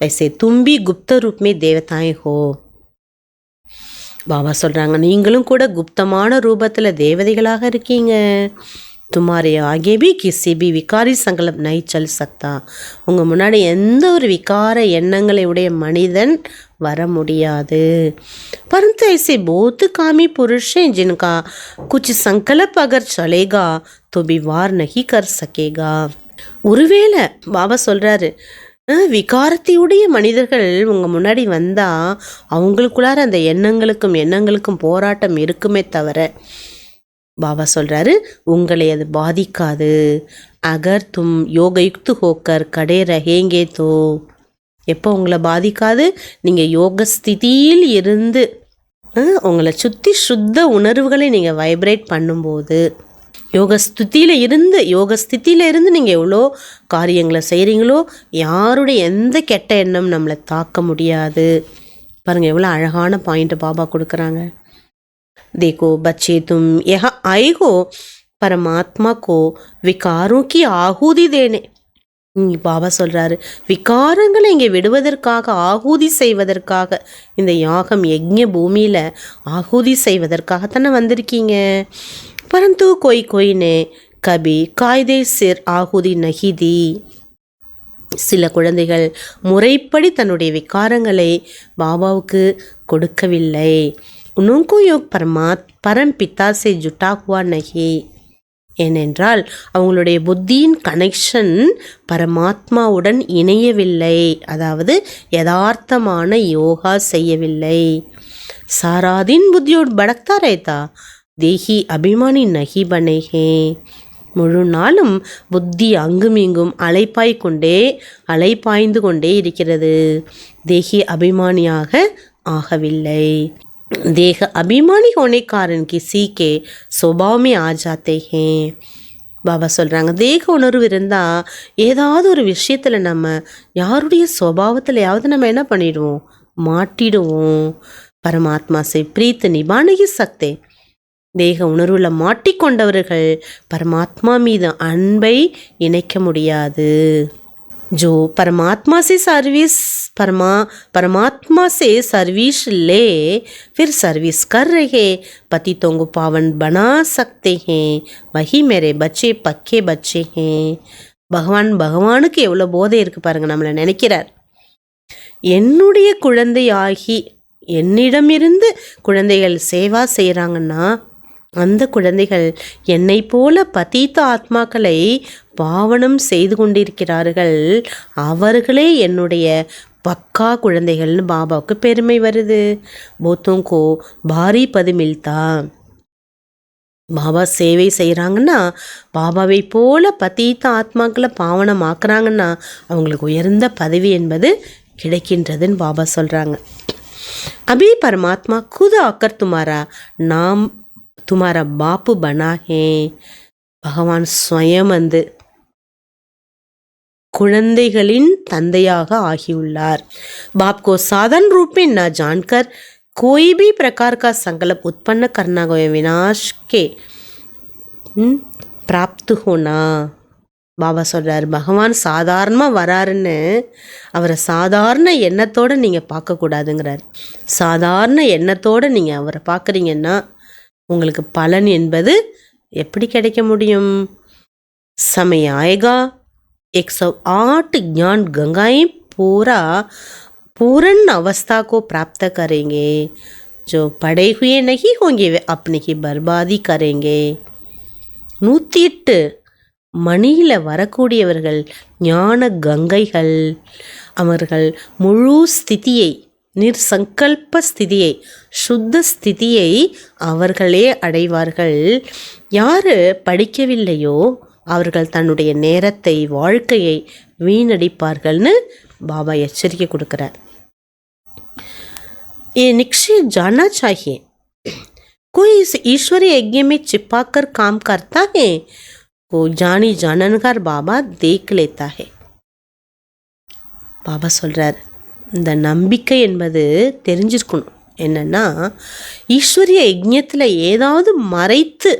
वैसे तुम भी गुप्त रूप में देवताएं हो. பாபா சொல்கிறாங்க, நீங்களும் கூட குப்தமான ரூபத்தில் தேவதைகளாக இருக்கீங்க. तुम्हारे आगे भी किसी भी विकारी संकल्प नहीं चल सकता. உங்கள் முன்னாடி எந்த ஒரு விகார எண்ணங்களை உடைய மனிதன் வர முடியாது. परंतु ऐसे बहुत कामी पुरुष हैं जिनका कुछ संकल्प अगर चलेगा तो भी वार नहीं कर सकेगा. ஒருவேளை பாபா சொல்கிறாரு, விகாரத்தையுடைய மனிதர்கள் உங்கள் முன்னாடி வந்தால் அவங்களுக்குள்ளார அந்த எண்ணங்களுக்கும் போராட்டம் இருக்குமே தவிர பாபா சொல்கிறாரு உங்களை அது பாதிக்காது. அகர் தும் யோகயுக்து ஹோக்கர் கடே ரஹேங்கே தோ. எப்போ உங்களை பாதிக்காது? நீங்கள் யோக ஸ்திதியில் இருந்து உங்களை சுற்றி சுத்த உணர்வுகளை நீங்கள் வைப்ரேட் பண்ணும்போது, யோக ஸ்திதியில் இருந்து நீங்கள் எவ்வளோ காரியங்களை செய்கிறீங்களோ யாருடைய எந்த கெட்ட எண்ணம் நம்மளை தாக்க முடியாது. பாருங்கள் எவ்வளோ அழகான பாயிண்ட் பாபா கொடுக்குறாங்க. देखो बच्चे, तुम यहाँ आए हो परमात्मा को विकारों की आहुति देने. பாபா சொல்கிறாரு, விகாரங்களை இங்கே விடுவதற்காக ஆகுதி செய்வதற்காக இந்த யாகம் யஜ்ஞ பூமியில் ஆகுதி செய்வதற்காகத்தானே வந்திருக்கீங்க. परंतु कोई ने कभी कायदे सिर आहुதி नहीं दी. சில குழந்தைகள் முறைப்படி தன்னுடைய விகாரங்களை பாபாவுக்கு கொடுக்கவில்லை. उनको योग परम पिता से जुटा हुआ नहीं. ஏனென்றால் அவங்களுடைய புத்தியின் கனெக்ஷன் பரமாத்மாவுடன் இணையவில்லை. அதாவது யதார்த்தமான யோகா செய்யவில்லை. சாராதின் புத்தியோடு படக்தா ரேத்தா தேஹி அபிமானி நகி பனேகே. முழு நாளும் புத்தி அங்கும் இங்கும் அலைப்பாய்ந்து கொண்டே இருக்கிறது. தேஹி அபிமானியாக ஆகவில்லை. देह अभिमानी होने कारण किसी के स्वभाव में आ जाते हैं. பாபா சொல்கிறாங்க, தேக உணர்வு இருந்தால் ஏதாவது ஒரு விஷயத்தில் நம்ம யாருடைய சுபாவத்திலையாவது நம்ம என்ன பண்ணிடுவோம், மாட்டிடுவோம். பரமாத்மா से प्रीत निभा नहीं सकते. தேக உணர்வில் மாட்டிக்கொண்டவர்கள் பரமாத்மா மீது அன்பை இணைக்க முடியாது. जो परमात्मा से सर्विस ले फिर सर्विस कर रहे पतितों को पावन बना सकते हैं, वही मेरे बच्चे पक्के बच्चे हैं. பகவானுக்கு எவ்வளோ போதை இருக்குது பாருங்கள். நம்மளை நினைக்கிறார், என்னுடைய குழந்தையாகி என்னிடமிருந்து குழந்தைகள் சேவா செய்கிறாங்கன்னா அந்த குழந்தைகள் என்னை போல பதீத்த ஆத்மாக்களை பாவனம் செய்து கொண்டிருக்கிறார்கள். அவர்களே என்னுடைய பக்கா குழந்தைகள்னு பாபாவுக்கு பெருமை வருது. போத்தோங்கோ பாரி பது மில்தா. பாபா சேவை செய்கிறாங்கன்னா, பாபாவை போல பதீத்த ஆத்மாக்களை பாவனம் ஆக்குறாங்கன்னா அவங்களுக்கு உயர்ந்த பதவி என்பது கிடைக்கின்றதுன்னு பாபா சொல்கிறாங்க. அபி பரமாத்மா खुद आकर तुम्हारा बाप बना है. பகவான் ஸ்வயம் வந்து குழந்தைகளின் தந்தையாக ஆகியுள்ளார். बाप को साधन रूप में न जानकर कोई भी प्रकार का संकल्प उत्पन्न करना विनाश के प्राप्त होना. பாபா சொல்கிறார், பகவான் சாதாரணமாக வராருன்னு அவரை சாதாரண எண்ணத்தோடு நீங்கள் பார்க்கக்கூடாதுங்கிறார். சாதாரண எண்ணத்தோடு நீங்கள் அவரை பார்க்குறீங்கன்னா உங்களுக்கு பலன் என்பது எப்படி கிடைக்க முடியும்? समय आएगा 108 ज्ञान गंगाएं पूर्ण अवस्था को प्राप्त करेंगे. जो पढ़े हुए नहीं होंगे वे अपने की बर्बादी करेंगे. 108 மணியில் வரக்கூடியவர்கள் ஞான கங்கைகள். அவர்கள் முழு ஸ்திதியை, நிர்சங்கல்ப ஸ்திதியை, சுத்த ஸ்திதியை அவர்களே அடைவார்கள். யார் படிக்கவில்லையோ அவர்கள் தன்னுடைய நேரத்தை வாழ்க்கையை வீணடிப்பார்கள்னு பாபா எச்சரிக்கை கொடுக்குறார். ये निश्चय जानना चाहिए कोई इस ईश्वरीय यज्ञ में छिपाकर काम करता है को जानी जाननगार बाबा देख लेता है. பாபா சொல்கிறார், இந்த நம்பிக்கை என்பது தெரிஞ்சிருக்கணும். என்னென்னா, ஈஸ்வரிய யஜ்ஞத்தில் ஏதாவது மறைத்து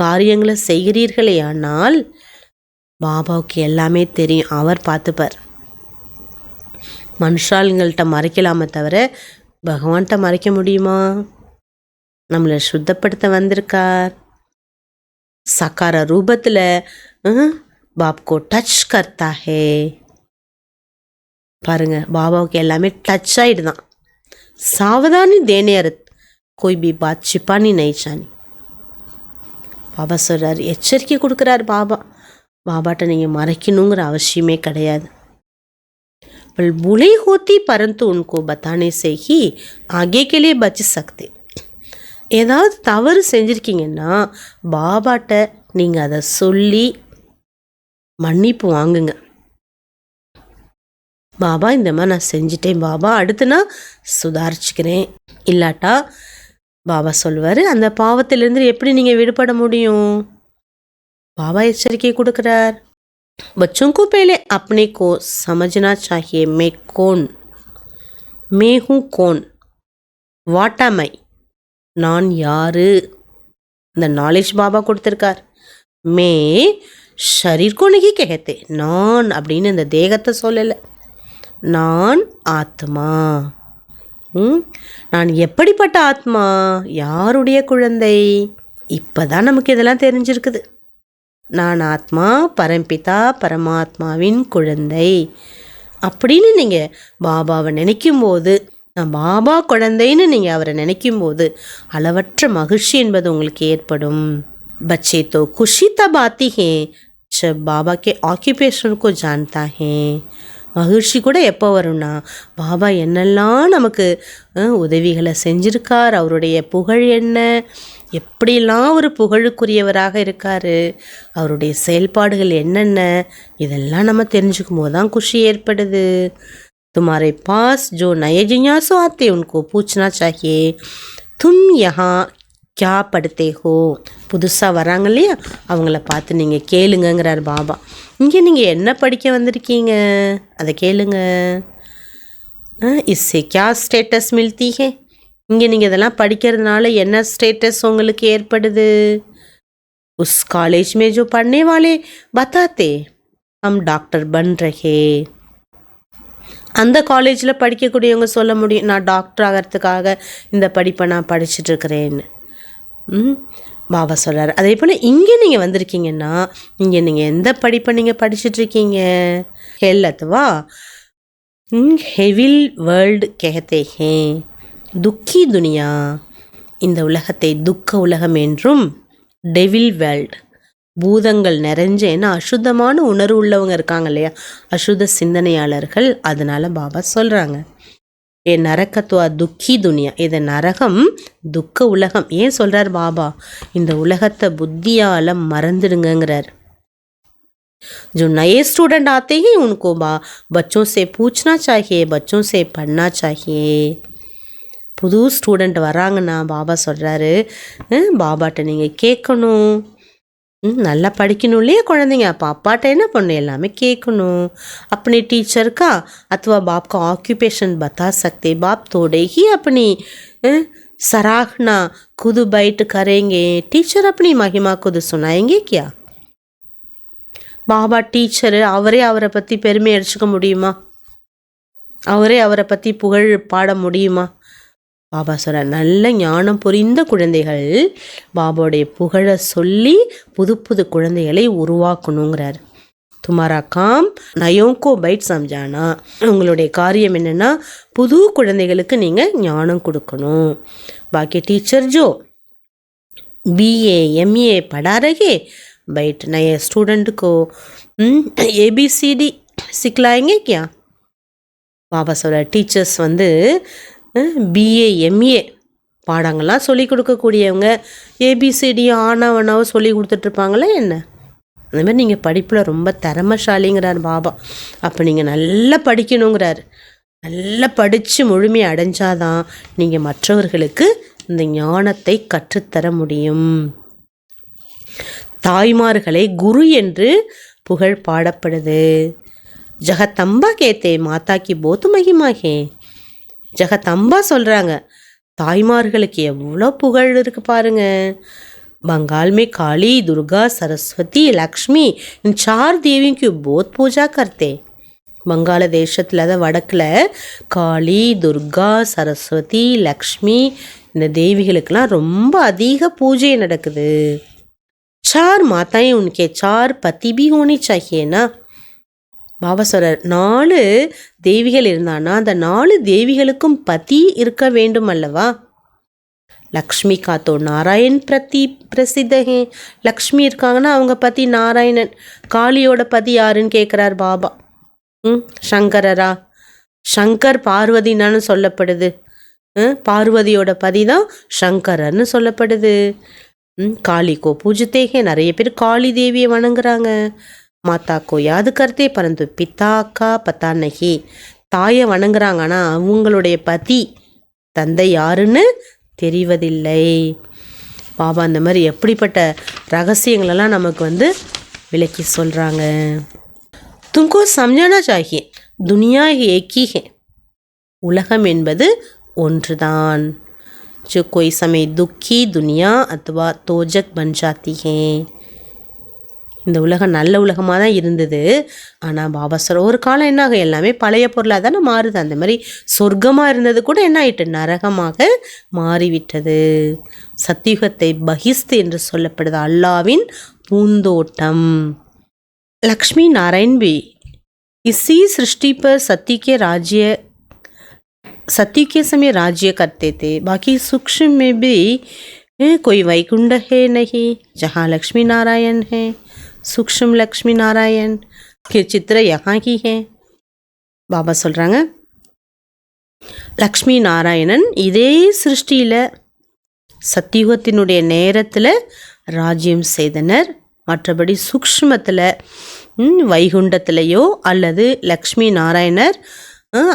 காரியங்களை செய்கிறீர்களே ஆனால் பாபாவுக்கு எல்லாமே தெரியும், அவர் பார்த்துப்பார். மனுஷாளுங்கள்ட்ட மறைக்கலாமே தவிர பகவான்கிட்ட மறைக்க முடியுமா? நம்மளை சுத்தப்படுத்த வந்திருக்கார். சக்கார ரூபத்தில் பாப்கோ டச் கர்த்தா ஹே. பாருங்க, பாபாவுக்கு எல்லாமே டச் ஆகிடுதான். சாவதானி தேனே அருத் கோய் பி பாத் சிப்பானி நைச்சானி. பாபா சொல்கிறார், எச்சரிக்கை கொடுக்குறார் பாபா. பாபாட்ட நீங்கள் மறைக்கணுங்கிற அவசியமே கிடையாது. बुली होती परंतु उनको बताने से ही आगे के लिए बच सकते. ஏதாவது தவறு செஞ்சுருக்கீங்கன்னா பாபாட்ட நீங்கள் அதை சொல்லி மன்னிப்பு வாங்குங்க. பாபா, இந்த மாதிரி நான் செஞ்சிட்டேன் பாபா, அடுத்து நான் சுதாரிச்சுக்கிறேன். இல்லாட்டா பாபா சொல்வார், அந்த பாவத்திலிருந்து எப்படி நீங்கள் விடுபட முடியும்? பாபா எச்சரிக்கை கொடுக்குறார். बच्चों को पहले अपने को समझना चाहिए. मैं कौन, मैं हूँ कौन, वाट एम आई, நான் யாரு. இந்த நாலேஜ் பாபா கொடுத்துருக்கார். மே ஷரீர் को नहीं कहते, நான் அப்படின்னு இந்த தேகத்தை சொல்லலை. நான் ஆத்மா. நான் எப்படிப்பட்ட ஆத்மா, யாருடைய குழந்தை? இப்போ தான் நமக்கு இதெல்லாம் தெரிஞ்சிருக்குது. நான் ஆத்மா, பரம்பிதா பரமாத்மாவின் குழந்தை அப்படின்னு நீங்கள் பாபாவை நினைக்கும்போது, நான் பாபா குழந்தைன்னு நீங்கள் அவரை நினைக்கும்போது அளவற்ற மகிழ்ச்சி என்பது உங்களுக்கு ஏற்படும். बच्चे तो खुशी तब आती है जब बाबा के ऑक्यूपेशन को जानता है. மகிழ்ச்சி கூட எப்போ வரும்னா, பாபா என்னெல்லாம் நமக்கு உதவிகளை செஞ்சுருக்கார், அவருடைய புகழ் என்ன, எப்படிலாம் ஒரு புகழுக்குரியவராக இருக்கார், அவருடைய செயல்பாடுகள் என்னென்ன, இதெல்லாம் நம்ம தெரிஞ்சுக்கும் போது தான் குஷி ஏற்படுது. तुम्हारे पास जो नए जिज्ञासु आते उनको पूछना चाहिए, तुम यहाँ क्या पढ़ते हो. புதுசாக வராங்க இல்லையா, அவங்கள பார்த்து நீங்கள் கேளுங்கங்கிறார் பாபா. இங்கே நீங்கள் என்ன படிக்க வந்திருக்கீங்க அதை கேளுங்க. इससे क्या स्टेटस मिलती है. இங்கே நீங்கள் இதெல்லாம் படிக்கிறதுனால என்ன ஸ்டேட்டஸ் உங்களுக்கு ஏற்படுது. उस कॉलेज में जो पढ़ने वाले बताते हम डॉक्टर बन रहे. அந்த காலேஜில் படிக்கக்கூடியவங்க சொல்ல முடியும், நான் டாக்டர் ஆகிறதுக்காக இந்த படிப்பை நான் படிச்சுட்ருக்கிறேன்னு. பாபா சொல்கிறார். அதே போல் இங்கே நீங்கள் வந்திருக்கீங்கன்னா, இங்கே நீங்கள் எந்த படிப்பை நீங்கள் படிச்சுட்ருக்கீங்க. ஹெல்லத்துவா ஹெவில் வேர்ல்டு कहते हैं, துக்கி துனியா, இந்த உலகத்தை துக்க உலகம் என்றும், டெவில் வேர்ல்டு பூதங்கள் நிறைஞ்ச, ஏன்னா அசுத்தமான உணர்வு உள்ளவங்க இருக்காங்க இல்லையா, அசுத்த சிந்தனையாளர்கள். அதனால் பாபா சொல்கிறாங்க, ஏ நரக்கத்துவா துக்கி துனியா, இது நரகம் துக்க உலகம். ஏன் சொல்கிறார் பாபா, இந்த உலகத்தை புத்தியால் மறந்துடுங்கிறார். जो नए स्टूडेंट आते हैं उनको बच्चों से पूछना चाहिए, बच्चों से पढ़ना चाहिए. புது ஸ்டூடெண்ட் வராங்கன்னா பாபா சொல்கிறாரு, பாபாட்ட நீங்கள் கேட்கணும், நல்லா படிக்கணும் இல்லையா குழந்தைங்க, அப்போ அப்பாட்ட என்ன பண்ணணும், எல்லாமே கேட்கணும். अपने टीचर का अथवा बाप का ऑक्यूपेशन बता सकते, बाप थोड़े ही अपनी सराहना खुद बैठ करेंगे, टीचर अपनी महिमा खुद सुनाएंगे क्या. பாபா டீச்சரு, அவரே அவரை பற்றி பெருமை அடிச்சுக்க முடியுமா, அவரே அவரை பற்றி புகழ் பாட முடியுமா. பாபா சொல்ற, நல்ல ஞானம் புரிந்த குழந்தைகள் பாபாவுடைய புகழை சொல்லி புது புது குழந்தைகளை உருவாக்கணுங்கிறார். துமாரா காம் நயோங்கோ பைட் சம்ஜானா, உங்களுடைய காரியம் என்னென்னா புது குழந்தைகளுக்கு நீங்கள் ஞானம் கொடுக்கணும். பாக்கி டீச்சர் ஜோ BA MA पढ़ा रहे, बैठ नए स्टूडेंट को ABCD सिखलाएंगे क्या. பாபா சொல்ற, டீச்சர்ஸ் வந்து BA MA பாடங்கள்லாம் சொல்லி கொடுக்கக்கூடியவங்க ABCD ஆனாவனாவும் சொல்லி கொடுத்துட்ருப்பாங்களே என்ன. அந்த மாதிரி நீங்கள் படிப்பில் ரொம்ப திறமைசாலிங்கிறார் பாபா. அப்போ நீங்கள் நல்லா படிக்கணுங்கிறார். நல்லா படித்து முழுமையை அடைஞ்சாதான் நீங்கள் மற்றவர்களுக்கு இந்த ஞானத்தை கற்றுத்தர முடியும். தாய்மார்களை குரு என்று புகழ் பாடப்படுது. ஜகதம்பா கேத்தே மாதா கி போத்து மகிமாகே. ஜகதம்பா சொல்கிறாங்க, தாய்மார்களுக்கு எவ்வளோ புகழ் இருக்கு பாருங்க. बंगाल में काली, दुर्गा, सरस्वती, लक्ष्मी इन 4 देवियों की बहुत पूजा करते. வங்காள தேசத்தில் அதாவது வடக்கில் காளி, துர்கா, சரஸ்வதி, லக்ஷ்மி இந்த தேவிகளுக்கெல்லாம் ரொம்ப அதிக பூஜை நடக்குது. 4 மாதாएं उनके 4 पति भी होनी चाहिए ना. பாபா சொல்றார், 4 தேவிகள் இருந்தான்னா அந்த 4 தேவிகளுக்கும் பதி இருக்க வேண்டும் அல்லவா. லக்ஷ்மி கா தோ நாராயண் பிரசித்த ஹே. லக்ஷ்மி இருக்காங்கன்னா அவங்க பதி நாராயணன். காளியோட பதி யாருன்னு கேட்குறார் பாபா. சங்கரரா. சங்கர் பார்வதினான்னு சொல்லப்படுது. பார்வதியோட பதி தான் சங்கரன்னு சொல்லப்படுது. காளிக்கோ பூஜித்தே ஹே. நிறைய பேர் காளி தேவியை வணங்குறாங்க. மாதாக்கோ யாது கர்த்தே பரந்து பிதாக்கா பத்தா நகி. தாயை வணங்குறாங்க, ஆனால் அவங்களுடைய பதி தந்தை யாருன்னு தெரிவதில்லை. பாபா அந்த மாதிரி எப்படிப்பட்ட ரகசியங்களெல்லாம் நமக்கு விளக்கி சொல்கிறாங்க. தும்கோ சம்ஜானா சாஹியே துனியா ஏக்கி ஹே. உலகம் என்பது ஒன்றுதான். जो कोई समय दुखी दुनिया अथवा तोजक बन जाती है. இந்த உலகம் நல்ல உலகமாக தான் இருந்தது. ஆனால் பாபா சொல்ற ஒரு காலம் என்ன ஆகும், எல்லாமே பழைய பொருளாக தானே மாறுது. அந்த மாதிரி சொர்க்கமாக இருந்தது கூட என்ன ஆயிட்டு, நரகமாக மாறிவிட்டது. சத்தியுகத்தை பகிஸ்து என்று சொல்லப்படுது, அல்லாவின் பூந்தோட்டம். லக்ஷ்மி नारायण भी इसी सृष्टि पर सत्य के समय राज्य करते थे. बाकी सूक्ष्म में भी कोई वैकुंठ है नहीं जहाँ लक्ष्मी नारायण है. सूक्ष्म लक्ष्मी नारायण के चित्र यहाँ की है. பாபா சொல்கிறாங்க, லக்ஷ்மி நாராயணன் இதே சிருஷ்டியில் சத்தியுகத்தினுடைய நேரத்தில் ராஜ்யம் செய்தனர். மற்றபடி சூக்ஷ்மத்தில் வைகுண்டத்திலேயோ அல்லது லக்ஷ்மி நாராயணர்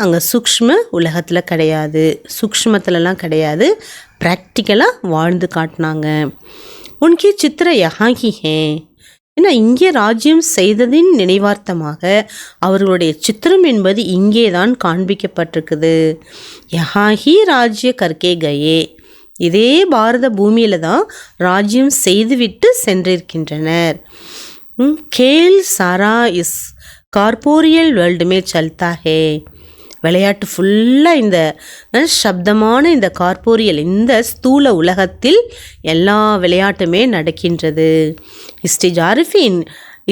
அங்கே சூக்ஷ்ம உலகத்தில் கிடையாது, சூக்ஷ்மத்திலலாம் கிடையாது, ப்ராக்டிக்கலாக வாழ்ந்து காட்டினாங்க. உனக்கே சித்திர யஹாகி ஹே. ஏன்னா இங்கே ராஜ்யம் செய்ததின் நினைவார்த்தமாக அவர்களுடைய சித்திரம் என்பது இங்கே தான் காண்பிக்கப்பட்டிருக்குது. யஹாஹி ராஜ்ய கர்க்கே கயே. இதே பாரத பூமியில் தான் ராஜ்யம் செய்துவிட்டு சென்றிருக்கின்றனர். கேல் சாரா இஸ் கார்போரியல் வேர்ல்டுமே சல்தா ஹே. விளையாட்டு ஃபுல்லாக இந்த சப்தமான இந்த கார்போரியல் இந்த ஸ்தூல உலகத்தில் எல்லா விளையாட்டுமே நடக்கின்றது. History ஜாரிஃபின்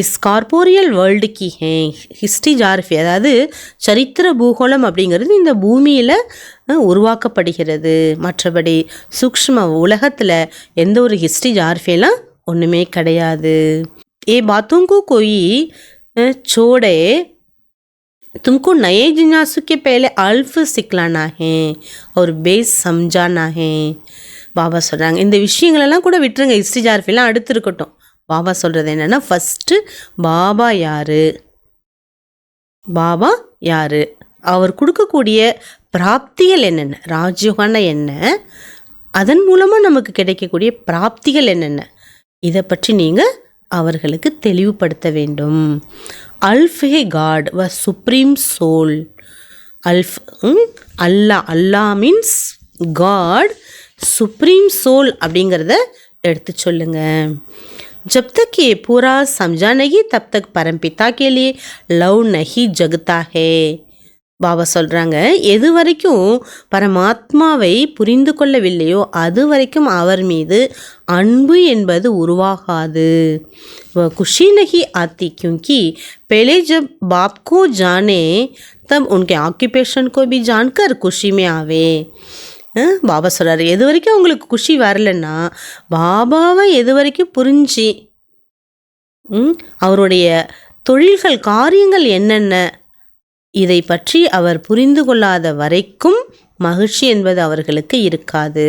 is corporeal world Ki hey. History ஜாரிஃபி அதாவது சரித்திர பூகோளம் அப்படிங்கிறது இந்த பூமியில் உருவாக்கப்படுகிறது. மற்றபடி சூக்ஷ்ம உலகத்தில் எந்த ஒரு ஹிஸ்ட்ரி ஜாரிஃபியெல்லாம் ஒன்றுமே கிடையாது. ஏ பாத்தோங்கோ கோயி छोड़े तुमको नए जिज्ञासु के पहले अल्फ सिखलाना है और बेस समझाना है. பாபா சொல்கிறாங்க, இந்த விஷயங்களெல்லாம் கூட விட்டுருங்க, ஹிஸ்ட்ரி ஜார்ஃபிலாம் அடுத்து இருக்கட்டும். பாபா சொல்கிறது என்னென்னா, ஃபஸ்ட்டு பாபா யார், பாபா யார், அவர் கொடுக்கக்கூடிய பிராப்திகள் என்னென்ன, ராஜயோகான என்ன, அதன் மூலமாக நமக்கு கிடைக்கக்கூடிய பிராப்திகள் என்னென்ன, இதை பற்றி நீங்கள் அவர்களுக்கு தெளிவுபடுத்த வேண்டும். அல்ஃப் ஹே காட் வ சுப்ரீம் சோல். அல்ஃப் அல்லா மீன்ஸ் காட், சுப்ரீம் சோல் அப்படிங்கிறத எடுத்து சொல்லுங்க. जब तक ये पूरा समझा नहीं तब तक परमपिता के लिए लव नहीं जगता है. பாபா சொல்கிறாங்க, எது வரைக்கும் பரமாத்மாவை புரிந்து கொள்ளவில்லையோ அது வரைக்கும் அவர் மீது அன்பு என்பது உருவாகாது. खुशी नहीं आती क्योंकि पहले जब बाप को जाने तब उनके ऑक्यूपेशन को भी जानकर खुशी में आवे. பாபா சொல்கிறாரு, எது வரைக்கும் உங்களுக்கு குஷி வரலன்னா பாபாவை எது வரைக்கும் புரிஞ்சு அவருடைய தொழில்கள் காரியங்கள் என்னென்ன இதை பற்றி அவர் புரிந்து கொள்ளாத வரைக்கும் மகிழ்ச்சி என்பது அவர்களுக்கு இருக்காது.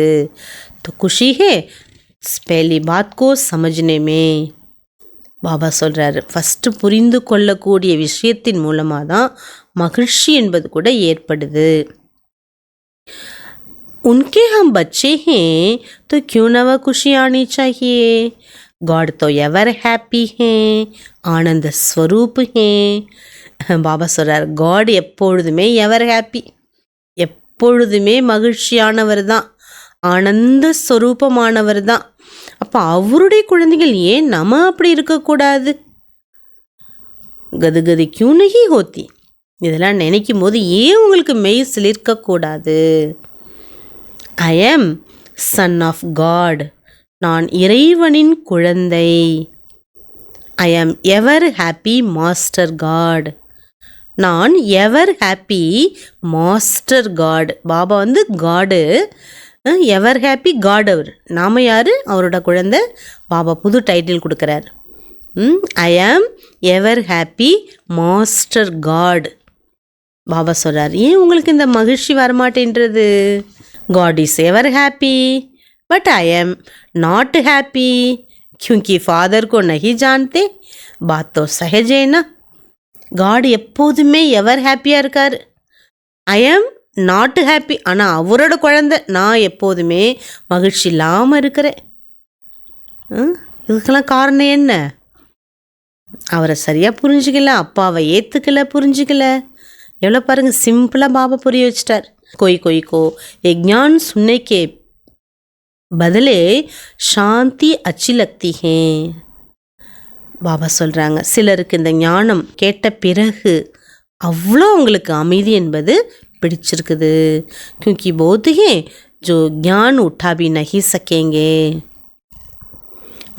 तो खुशी है पहली बात को समझने में. பாபா சொல்கிறாரு, ஃபஸ்ட்டு புரிந்து கொள்ளக்கூடிய விஷயத்தின் மூலமாக தான் மகிழ்ச்சி என்பது கூட ஏற்படுது. उनके हम बच्चे हैं तो क्यों ना वह खुशी आनी चाहिए. गॉड तो एवर हैप्पी हैं, ஆனந்த ஸ்வரூப் हैं. பாபா சொல்கிறார், காட் எப்பொழுதுமே எவர் ஹாப்பி, எப்பொழுதுமே மகிழ்ச்சியானவர் தான், ஆனந்த ஸ்வரூபமானவர் தான். அப்போ அவருடைய குழந்தைகள் ஏன் நம்ம அப்படி இருக்கக்கூடாது? கதுகதி கியூ நஹி ஹோத்தி. இதெல்லாம் நினைக்கும் போது ஏன் உங்களுக்கு மெய் சிலிர்க்கக்கூடாது? ஐ ஆம் சன் ஆஃப் காட். நான் இறைவனின் குழந்தை. ஐ ஆம் எவர் ஹாப்பி மாஸ்டர் காட். நான் ever happy master god. Baba god, ever happy God. அவர் நாம் யார்? அவரோட குழந்தை. பாபா புது டைட்டில் கொடுக்குறார். ஐ ஆம் எவர் ஹாப்பி மாஸ்டர் காட். பாபா சொல்கிறார், ஏன் உங்களுக்கு இந்த மகிழ்ச்சி வரமாட்டேன்றது? God is ever happy, but I am not happy, क्योंकि फादर को नहीं जानते. बात तो सहज है ना. God எப்போதுமே எவர் ஹாப்பியாக இருக்கார். ஐ ஆம் நாட் ஹாப்பி. ஆனால் அவரோட குழந்தை நான் எப்போதுமே மகிழ்ச்சி இல்லாமல் இருக்கிறேன். இதுக்கெல்லாம் காரணம் என்ன? அவரை சரியாக புரிஞ்சுக்கல, அப்பாவை ஏற்றுக்கல, புரிஞ்சுக்கல. எவ்வளோ பாருங்கள், சிம்பிளாக பாபா புரிய வச்சிட்டார். कोई कोई को ये ज्ञान सुनने के बदले शांति अच्छी लगती है. பாபா சொல்கிறாங்க, சிலருக்கு இந்த ஞானம் கேட்ட பிறகு அவ்வளோ உங்களுக்கு அமைதி என்பது பிடிச்சிருக்குது. क्योंकि बहुत है जो ज्ञान उठा भी नहीं सकेंगे.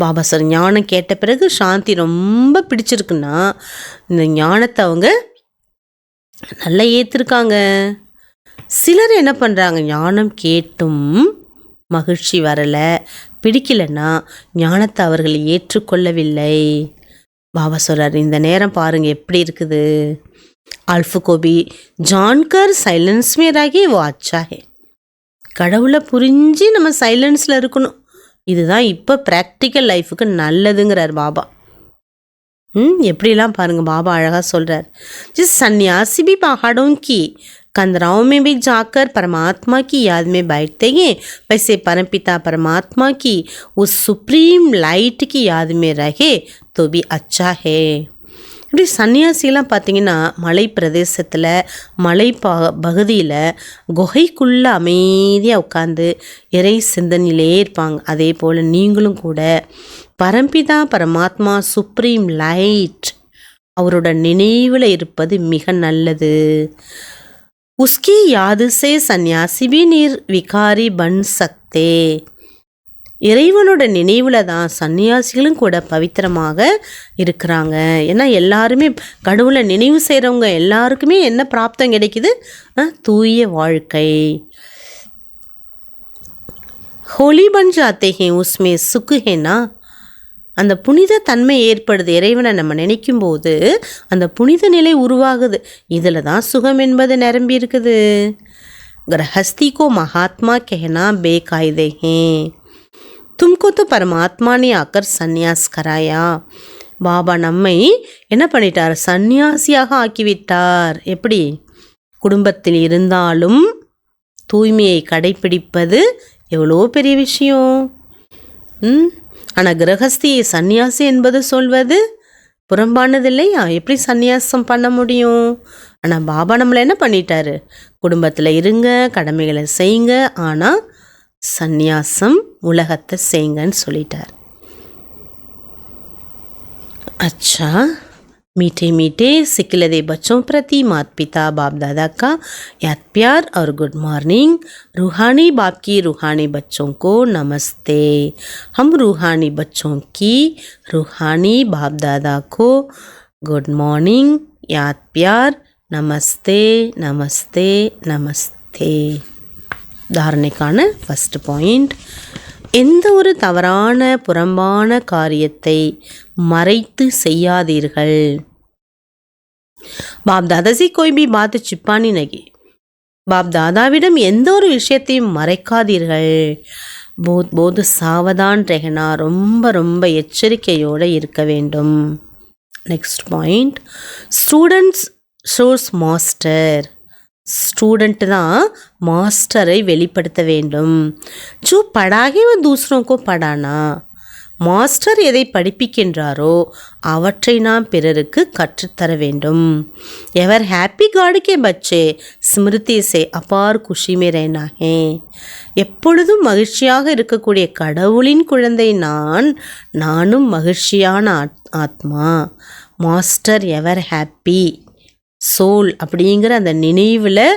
பாபா சார் ஞானம் கேட்ட பிறகு சாந்தி ரொம்ப பிடிச்சிருக்குன்னா இந்த ஞானத்தை அவங்க நல்லா ஏற்றிருக்காங்க. சிலர் என்ன பண்ணுறாங்க, ஞானம் கேட்டும் மகிழ்ச்சி வரலை, பிடிக்கலைன்னா ஞானத்தை அவர்கள் ஏற்றுக்கொள்ளவில்லை. பாபா சொல்கிறார், இந்த நேரம் பாருங்கள் எப்படி இருக்குது. அல்ஃபு கோபி ஜான்கர் சைலன்ஸ் மேராகி வோ அச்சா ஹே. கடவுளை புரிஞ்சு நம்ம சைலன்ஸில் இருக்கணும். இதுதான் இப்போ ப்ராக்டிக்கல் லைஃபுக்கு நல்லதுங்கிறார் பாபா. எப்படிலாம் பாருங்கள் பாபா அழகாக சொல்கிறார். जिस सन्यासी भी पहाड़ों की कंदराओं में भी जाकर परमात्मा की याद में बैठते हैं, वैसे परमपिता परमात्मा की उस सुप्रीम लाइट की याद में रहे तो भी अच्छा है. இப்படி சன்னியாசிலாம் பார்த்திங்கன்னா மலை பிரதேசத்தில் மலை பகுதியில் குகைக்குள்ளே அமைதியாக உட்காந்து இறை சிந்தனையிலே இருப்பாங்க. அதே போல் நீங்களும் கூட பரம்பிதா பரமாத்மா சுப்ரீம் லைட் அவரோட நினைவில் இருப்பது மிக நல்லது. உஸ்கி யாது சே சன்னியாசி பி நிர்விகாரி பன் சக்தே. இறைவனோட நினைவில் தான் சன்னியாசிகளும் கூட பவித்திரமாக இருக்கிறாங்க. ஏன்னா எல்லாருமே கடவுளை நினைவு செய்கிறவங்க எல்லாருக்குமே என்ன பிராப்தம் கிடைக்குது? தூய வாழ்க்கை. ஹோலி பன் ஜாத்தே ஹே உஸ்மே சுக்கு ஹேனா. அந்த புனித தன்மை ஏற்படுது. இறைவனை நம்ம நினைக்கும் போது அந்த புனித நிலை உருவாகுது. இதில் தான் சுகம் என்பது நிரம்பி இருக்குது. கிரஹஸ்தி கோ மகாத்மா कहना बेकायदे हैं. तुमको तो परमात्मा ने आकर சந்நியாஸ் கராயா. பாபா நம்மை என்ன பண்ணிட்டார்? சந்நியாசியாக ஆக்கிவிட்டார். எப்படி? குடும்பத்தில் இருந்தாலும் தூய்மையை கடைப்பிடிப்பது எவ்வளோ பெரிய விஷயம். ஆனால் கிரகஸ்தியை சந்நியாசி என்பது சொல்வது புறம்பானது இல்லையா? எப்படி சந்நியாசம் பண்ண முடியும்? ஆனால் பாபா நம்மளை என்ன பண்ணிட்டாரு? குடும்பத்தில் இருங்க, கடமைகளை செய்யுங்க, ஆனால் சந்நியாசம் உலகத்தை செய்யுங்கன்னு சொல்லிட்டார். अच्छा, मीठे मीठे सिकलदे बच्चों प्रति माता पिता बाप दादा का याद प्यार और गुड मॉर्निंग. रूहानी बाप की रूहानी बच्चों को नमस्ते. हम रूहानी बच्चों की रूहानी बाप दादा को गुड मॉर्निंग, याद प्यार, नमस्ते नमस्ते नमस्ते. தாரணைக்கான ஃபஸ்ட் பாயிண்ட், எந்த ஒரு தவறான புறம்பான காரியத்தை மறைத்து செய்யாதீர்கள். பாப் தாதாசி கோய் பி பாத் சிப்பானி நகி. பாப் தாதாவிடம் எந்த ஒரு விஷயத்தையும் மறைக்காதீர்கள். போது சாவதான் ரெஹனா, ரொம்ப ரொம்ப எச்சரிக்கையோடு இருக்க வேண்டும். Next point, students shows master. Student தான் மாஸ்டரை வெளிப்படுத்த வேண்டும். जो पढ़ागे वो दूसरों को पढ़ाना. மாஸ்டர் எதை படிப்பிக்கின்றாரோ அவற்றை நாம் பிறருக்கு கற்றுத்தர வேண்டும். எவர் ஹாப்பி காட் கே பச்சே ஸ்மிருதி சே அபார் குஷி மே ரஹனா ஹே. எப்பொழுதும் மகிழ்ச்சியாக இருக்கக்கூடிய கடவுளின் குழந்தை நானும் மகிழ்ச்சியான ஆத்மா. மாஸ்டர் எவர் ஹாப்பி சோல் அப்படிங்கிற அந்த நினைவில்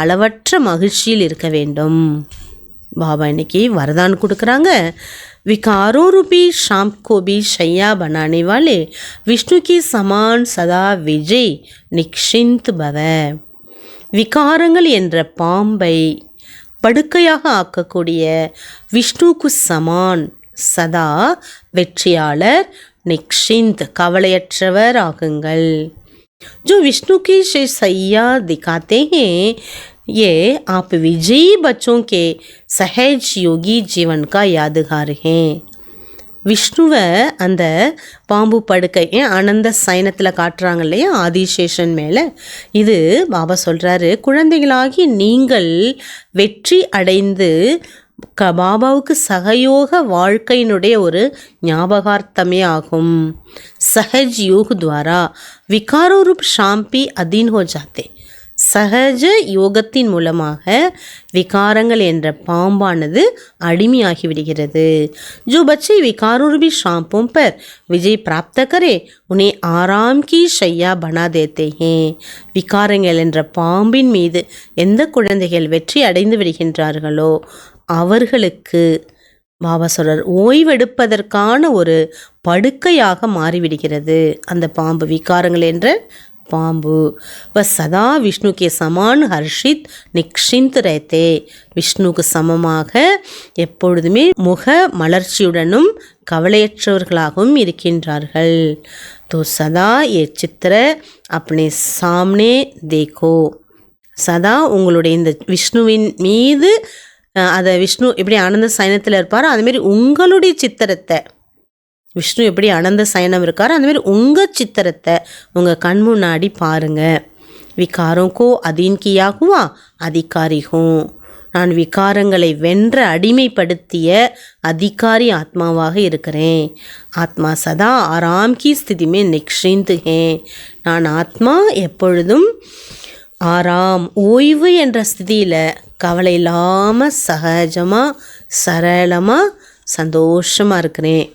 அளவற்ற மகிழ்ச்சியில் இருக்க வேண்டும். பாபா இன்னைக்கு வரதான் கொடுக்குறாங்க. विकारों रूपी शाम को भी शैया बनाने वाले विष्णु की समान सदा विजय निश्चिंत भव. விகாரங்கள் என்ற பாம்பை படுக்கையாக ஆக்கக்கூடிய விஷ்ணுக்கு சமான் சதா வெற்றியாளர் நிக்ஷிந்த் கவலையற்றவர் ஆகுங்கள். जो विष्णु की सैया दिखाते हैं ये आप विजयी बच्चों के सहज योगी जीवन का यादगार हैं. விஷ்ணுவை அந்த பாம்பு படுக்கை ஆனந்த சயனத்தில் காட்டுறாங்க இல்லையா ஆதிசேஷன் மேலே. இது பாபா சொல்கிறாரு, குழந்தைகளாகி நீங்கள் வெற்றி அடைந்து பாபாவுக்கு சகயோக வாழ்க்கையினுடைய ஒரு ஞாபகார்த்தமே ஆகும். சஹஜ் யோக துவாரா விகாரோ ரூப் ஷாம்பி அதீன் ஹோ ஜாத்தே. சகஜ யோகத்தின் மூலமாக விகாரங்கள் என்ற பாம்பானது அடிமையாகிவிடுகிறது. जो बच्चे विकारों भी शांपों पर विजय प्राप्त करे उन्हें आराम की शैया बना देते हैं. விகாரங்கள் என்ற பாம்பின் மீது எந்த குழந்தைகள் வெற்றி அடைந்து விடுகின்றார்களோ அவர்களுக்கு பாபா சொல்றார் ஓய்வெடுப்பதற்கான ஒரு படுக்கையாக மாறிவிடுகிறது அந்த பாம்பு. விகாரங்கள் என்ற பாம்பு. बस सदा विष्णु के समान हर्षित निश्चिंत रहते. விஷ்ணுக்கு சமமாக எப்பொழுதுமே முக மலர்ச்சியுடனும் கவலையற்றவர்களாகவும் இருக்கின்றார்கள். तो सदा ये चित्र अपने सामने देखो. சதா உங்களுடைய இந்த விஷ்ணுவின் மீது அதை விஷ்ணு எப்படி ஆனந்த சயனத்தில் இருப்பாரோ அதுமாரி உங்களுடைய சித்திரத்தை விஷ்ணு எப்படி ஆனந்த சயனம் இருக்காரோ அந்தமாரி உங்கள் சித்திரத்தை உங்கள் கண் முன்னாடி பாருங்கள். விகாரோं को अधीन किया हुआ अधिकारी हूँ. நான் விகாரங்களை வென்ற அடிமைப்படுத்திய அதிகாரி ஆத்மாவாக இருக்கிறேன். ஆத்மா சதா ஆராம் கி ஸ்திதி மே நிக்ஷிந்த் ஹே. நான் ஆத்மா எப்பொழுதும் ஆராம் ஓய்வு என்ற ஸ்திதியில் கவலை இல்லாமல் சகஜமாக சரளமாக சந்தோஷமாக இருக்கிறேன்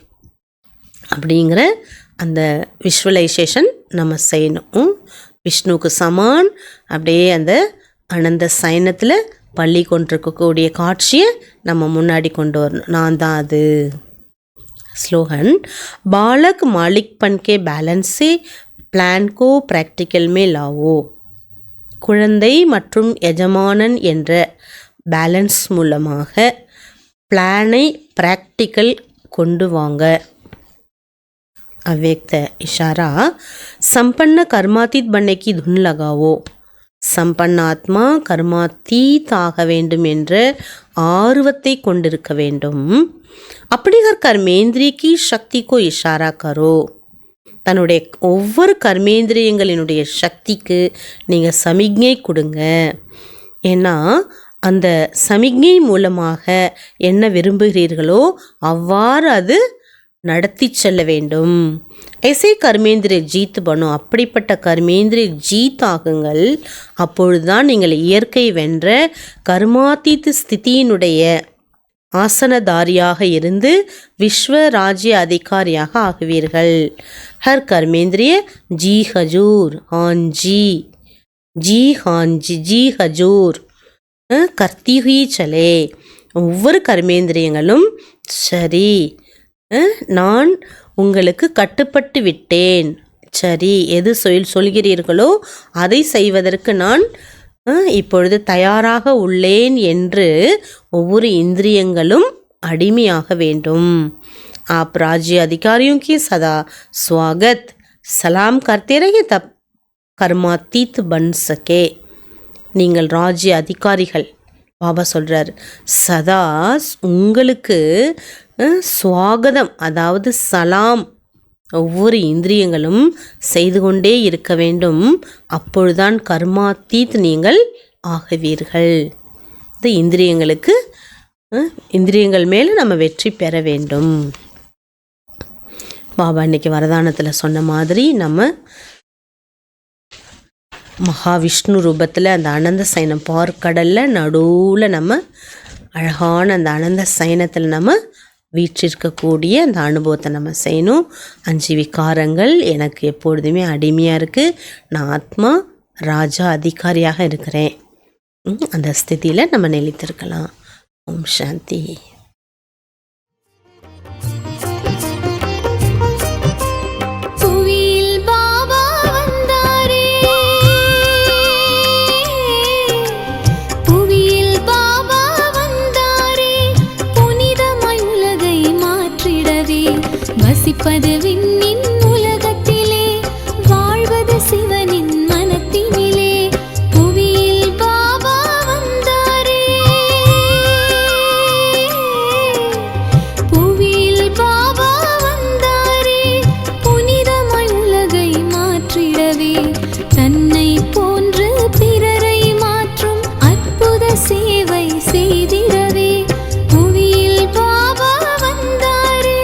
அப்படிங்கிற அந்த விஷுவலைசேஷன் நம்ம செய்யணும். விஷ்ணுவுக்கு சமான் அப்படியே அந்த ஆனந்த சயனத்தில் பள்ளி கொண்டிருக்கக்கூடிய காட்சியை நம்ம முன்னாடி கொண்டு வரணும். நான் தான் அது. ஸ்லோகன், பாலக் மாலிக் பன்கே பேலன்ஸே பிளான் கோ ப்ராக்டிக்கல் மே லாவோ. குழந்தை மற்றும் எஜமானன் என்ற பேலன்ஸ் மூலமாக பிளானை ப்ராக்டிக்கல் கொண்டு வாங்க. अव्यक्त इशारा, संपन्न कर्मातीत बनने की धुन लगाओ. சம்பன்ன ஆத்மா கர்மாத்தீத் ஆக வேண்டும் என்ற ஆர்வத்தை கொண்டிருக்க வேண்டும். அப்படி கர்மேந்திரியக்கு சக்திக்கோ இஷாரா கரோ. தன்னுடைய ஒவ்வொரு கர்மேந்திரியங்களினுடைய சக்திக்கு நீங்கள் சமிக்ஞை கொடுங்க. ஏன்னா அந்த சமிக்ஞை மூலமாக என்ன விரும்புகிறீர்களோ அவ்வாறு அது நடத்தி செல்ல வேண்டும். ऐसे கர்மேந்திரிய ஜீத் பண்ணும். அப்படிப்பட்ட கர்மேந்திரிய ஜீத் ஆகுங்கள். அப்பொழுதுதான் நீங்கள் இயற்கை வென்ற கர்மாத்தீத் ஸ்திதியினுடைய ஆசனதாரியாக இருந்து விஸ்வ ராஜ்ய அதிகாரியாக ஆகுவீர்கள். ஹர் கர்மேந்திரிய ஜி ஹஜூர் ஹான்ஜி ஜி ஹான்ஜி ஜி ஹஜூர் கர்த்தி ஹுயி சலே. ஒவ்வொரு கர்மேந்திரியங்களும் சரி நான் உங்களுக்கு கட்டுப்பட்டு விட்டேன், சரி எது சொல்கிறீர்களோ அதை செய்வதற்கு நான் இப்பொழுது தயாராக உள்ளேன் என்று ஒவ்வொரு இந்திரியங்களும் அடிமையாக வேண்டும். आप राज्य अधिकारियों की सदा स्वागत सलाम करते रहिए तब कर्मातीत बन सके. நீங்கள் ராஜ்ய அதிகாரிகள் பாபா சொல்கிறார், சதா உங்களுக்கு சுவாகதம், அதாவது சலாம் ஒவ்வொரு இந்திரியங்களும் செய்து கொண்டே இருக்க வேண்டும். அப்பொழுதுதான் கர்மாத்தீத் நீங்கள் ஆகுவீர்கள். இந்த இந்திரியங்கள் மேலே நம்ம வெற்றி பெற வேண்டும். பாபா இன்னைக்கு வரதானத்தில் சொன்ன மாதிரி நம்ம மகாவிஷ்ணு ரூபத்தில் அந்த அனந்த சயனம் பார்க்கடலில் நடுவில் நம்ம அழகான அந்த அனந்த சயனத்தில் நம்ம வீற்றிருக்கக்கூடிய அந்த அனுபவத்தை நம்ம செய்யணும். 5 விகாரங்கள் எனக்கு எப்பொழுதுமே அடிமையாக இருக்குது, நான் ஆத்மா ராஜா அதிகாரியாக இருக்கிறேன், அந்த ஸ்திதியில் நம்ம நிலைத்திருக்கலாம். ஓம் சாந்தி. வசிப்பது விண்ணின் உலகத்திலே, வாழ்வது சிவனின் மனத்தினிலே. புவியில் பாபா வந்தாரே, புவியில் பாபா வந்தாரே, புனிதமாய் உலகை மாற்றிடவே, தன்னை போன்று பிறரை மாற்றும் அற்புத சேவை செய்திடவே. புவியில் பாபா வந்தாரே.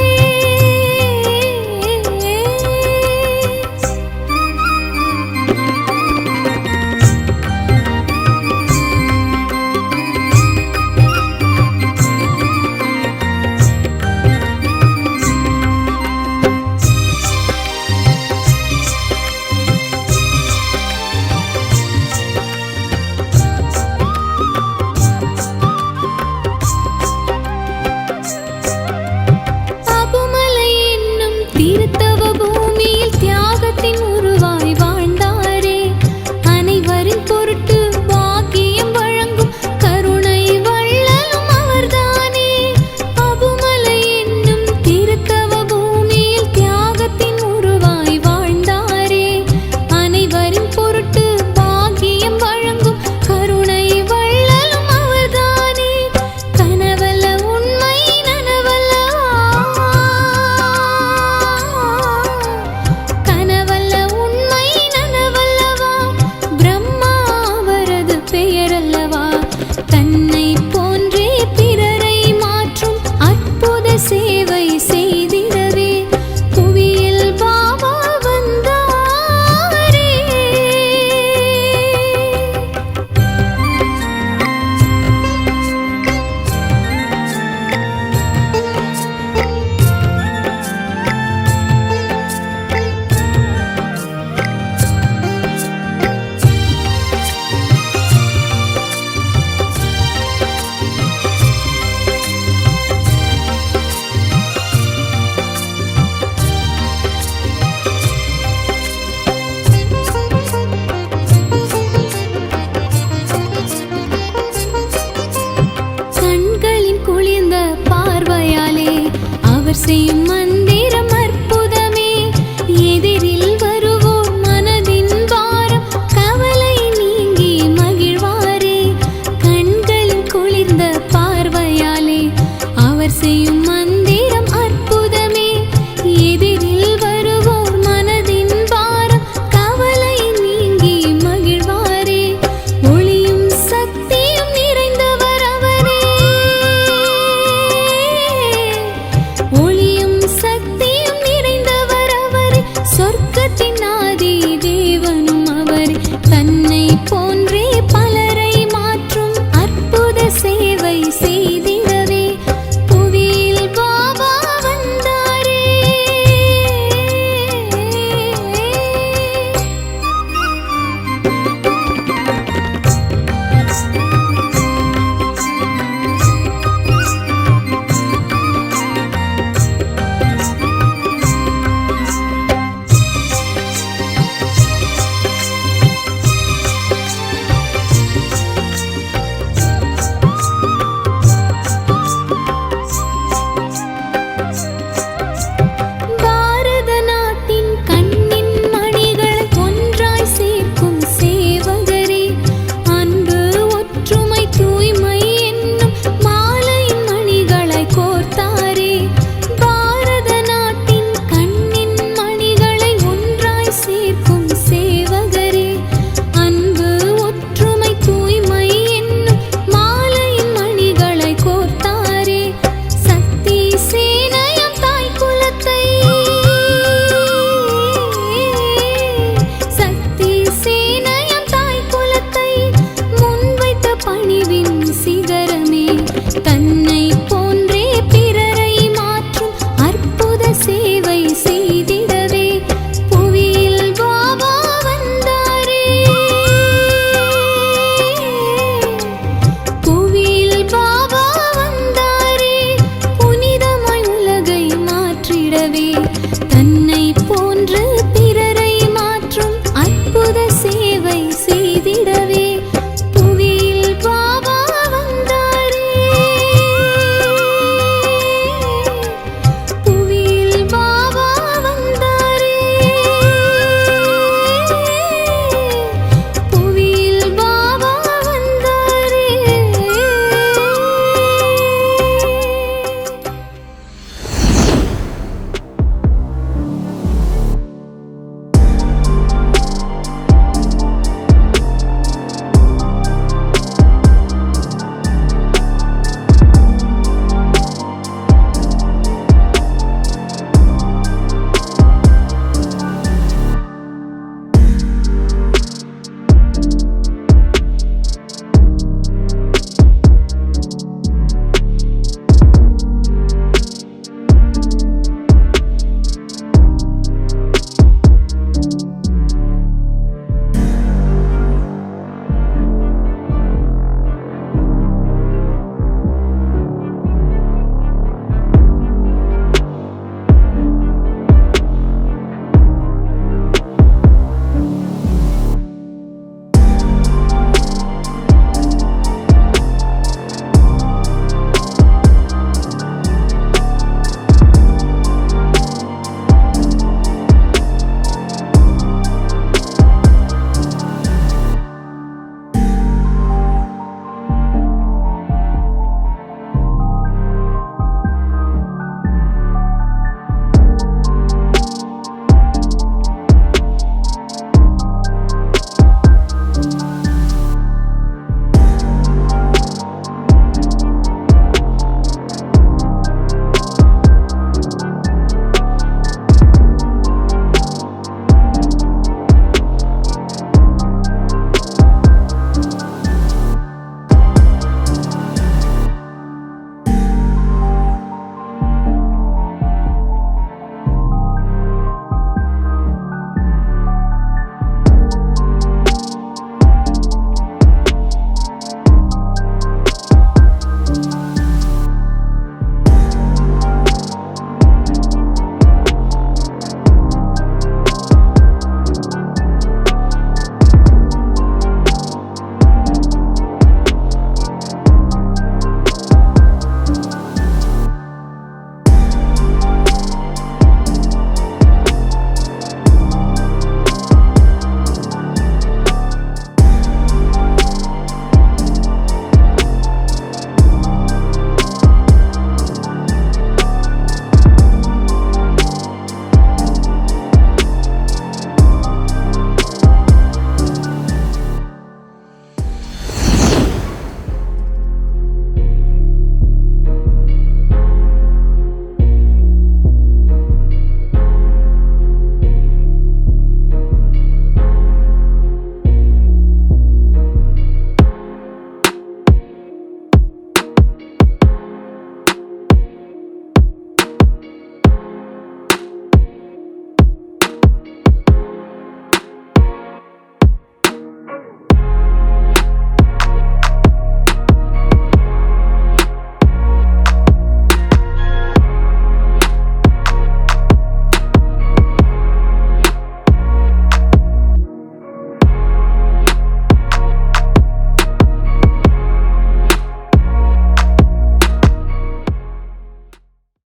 செய்யும்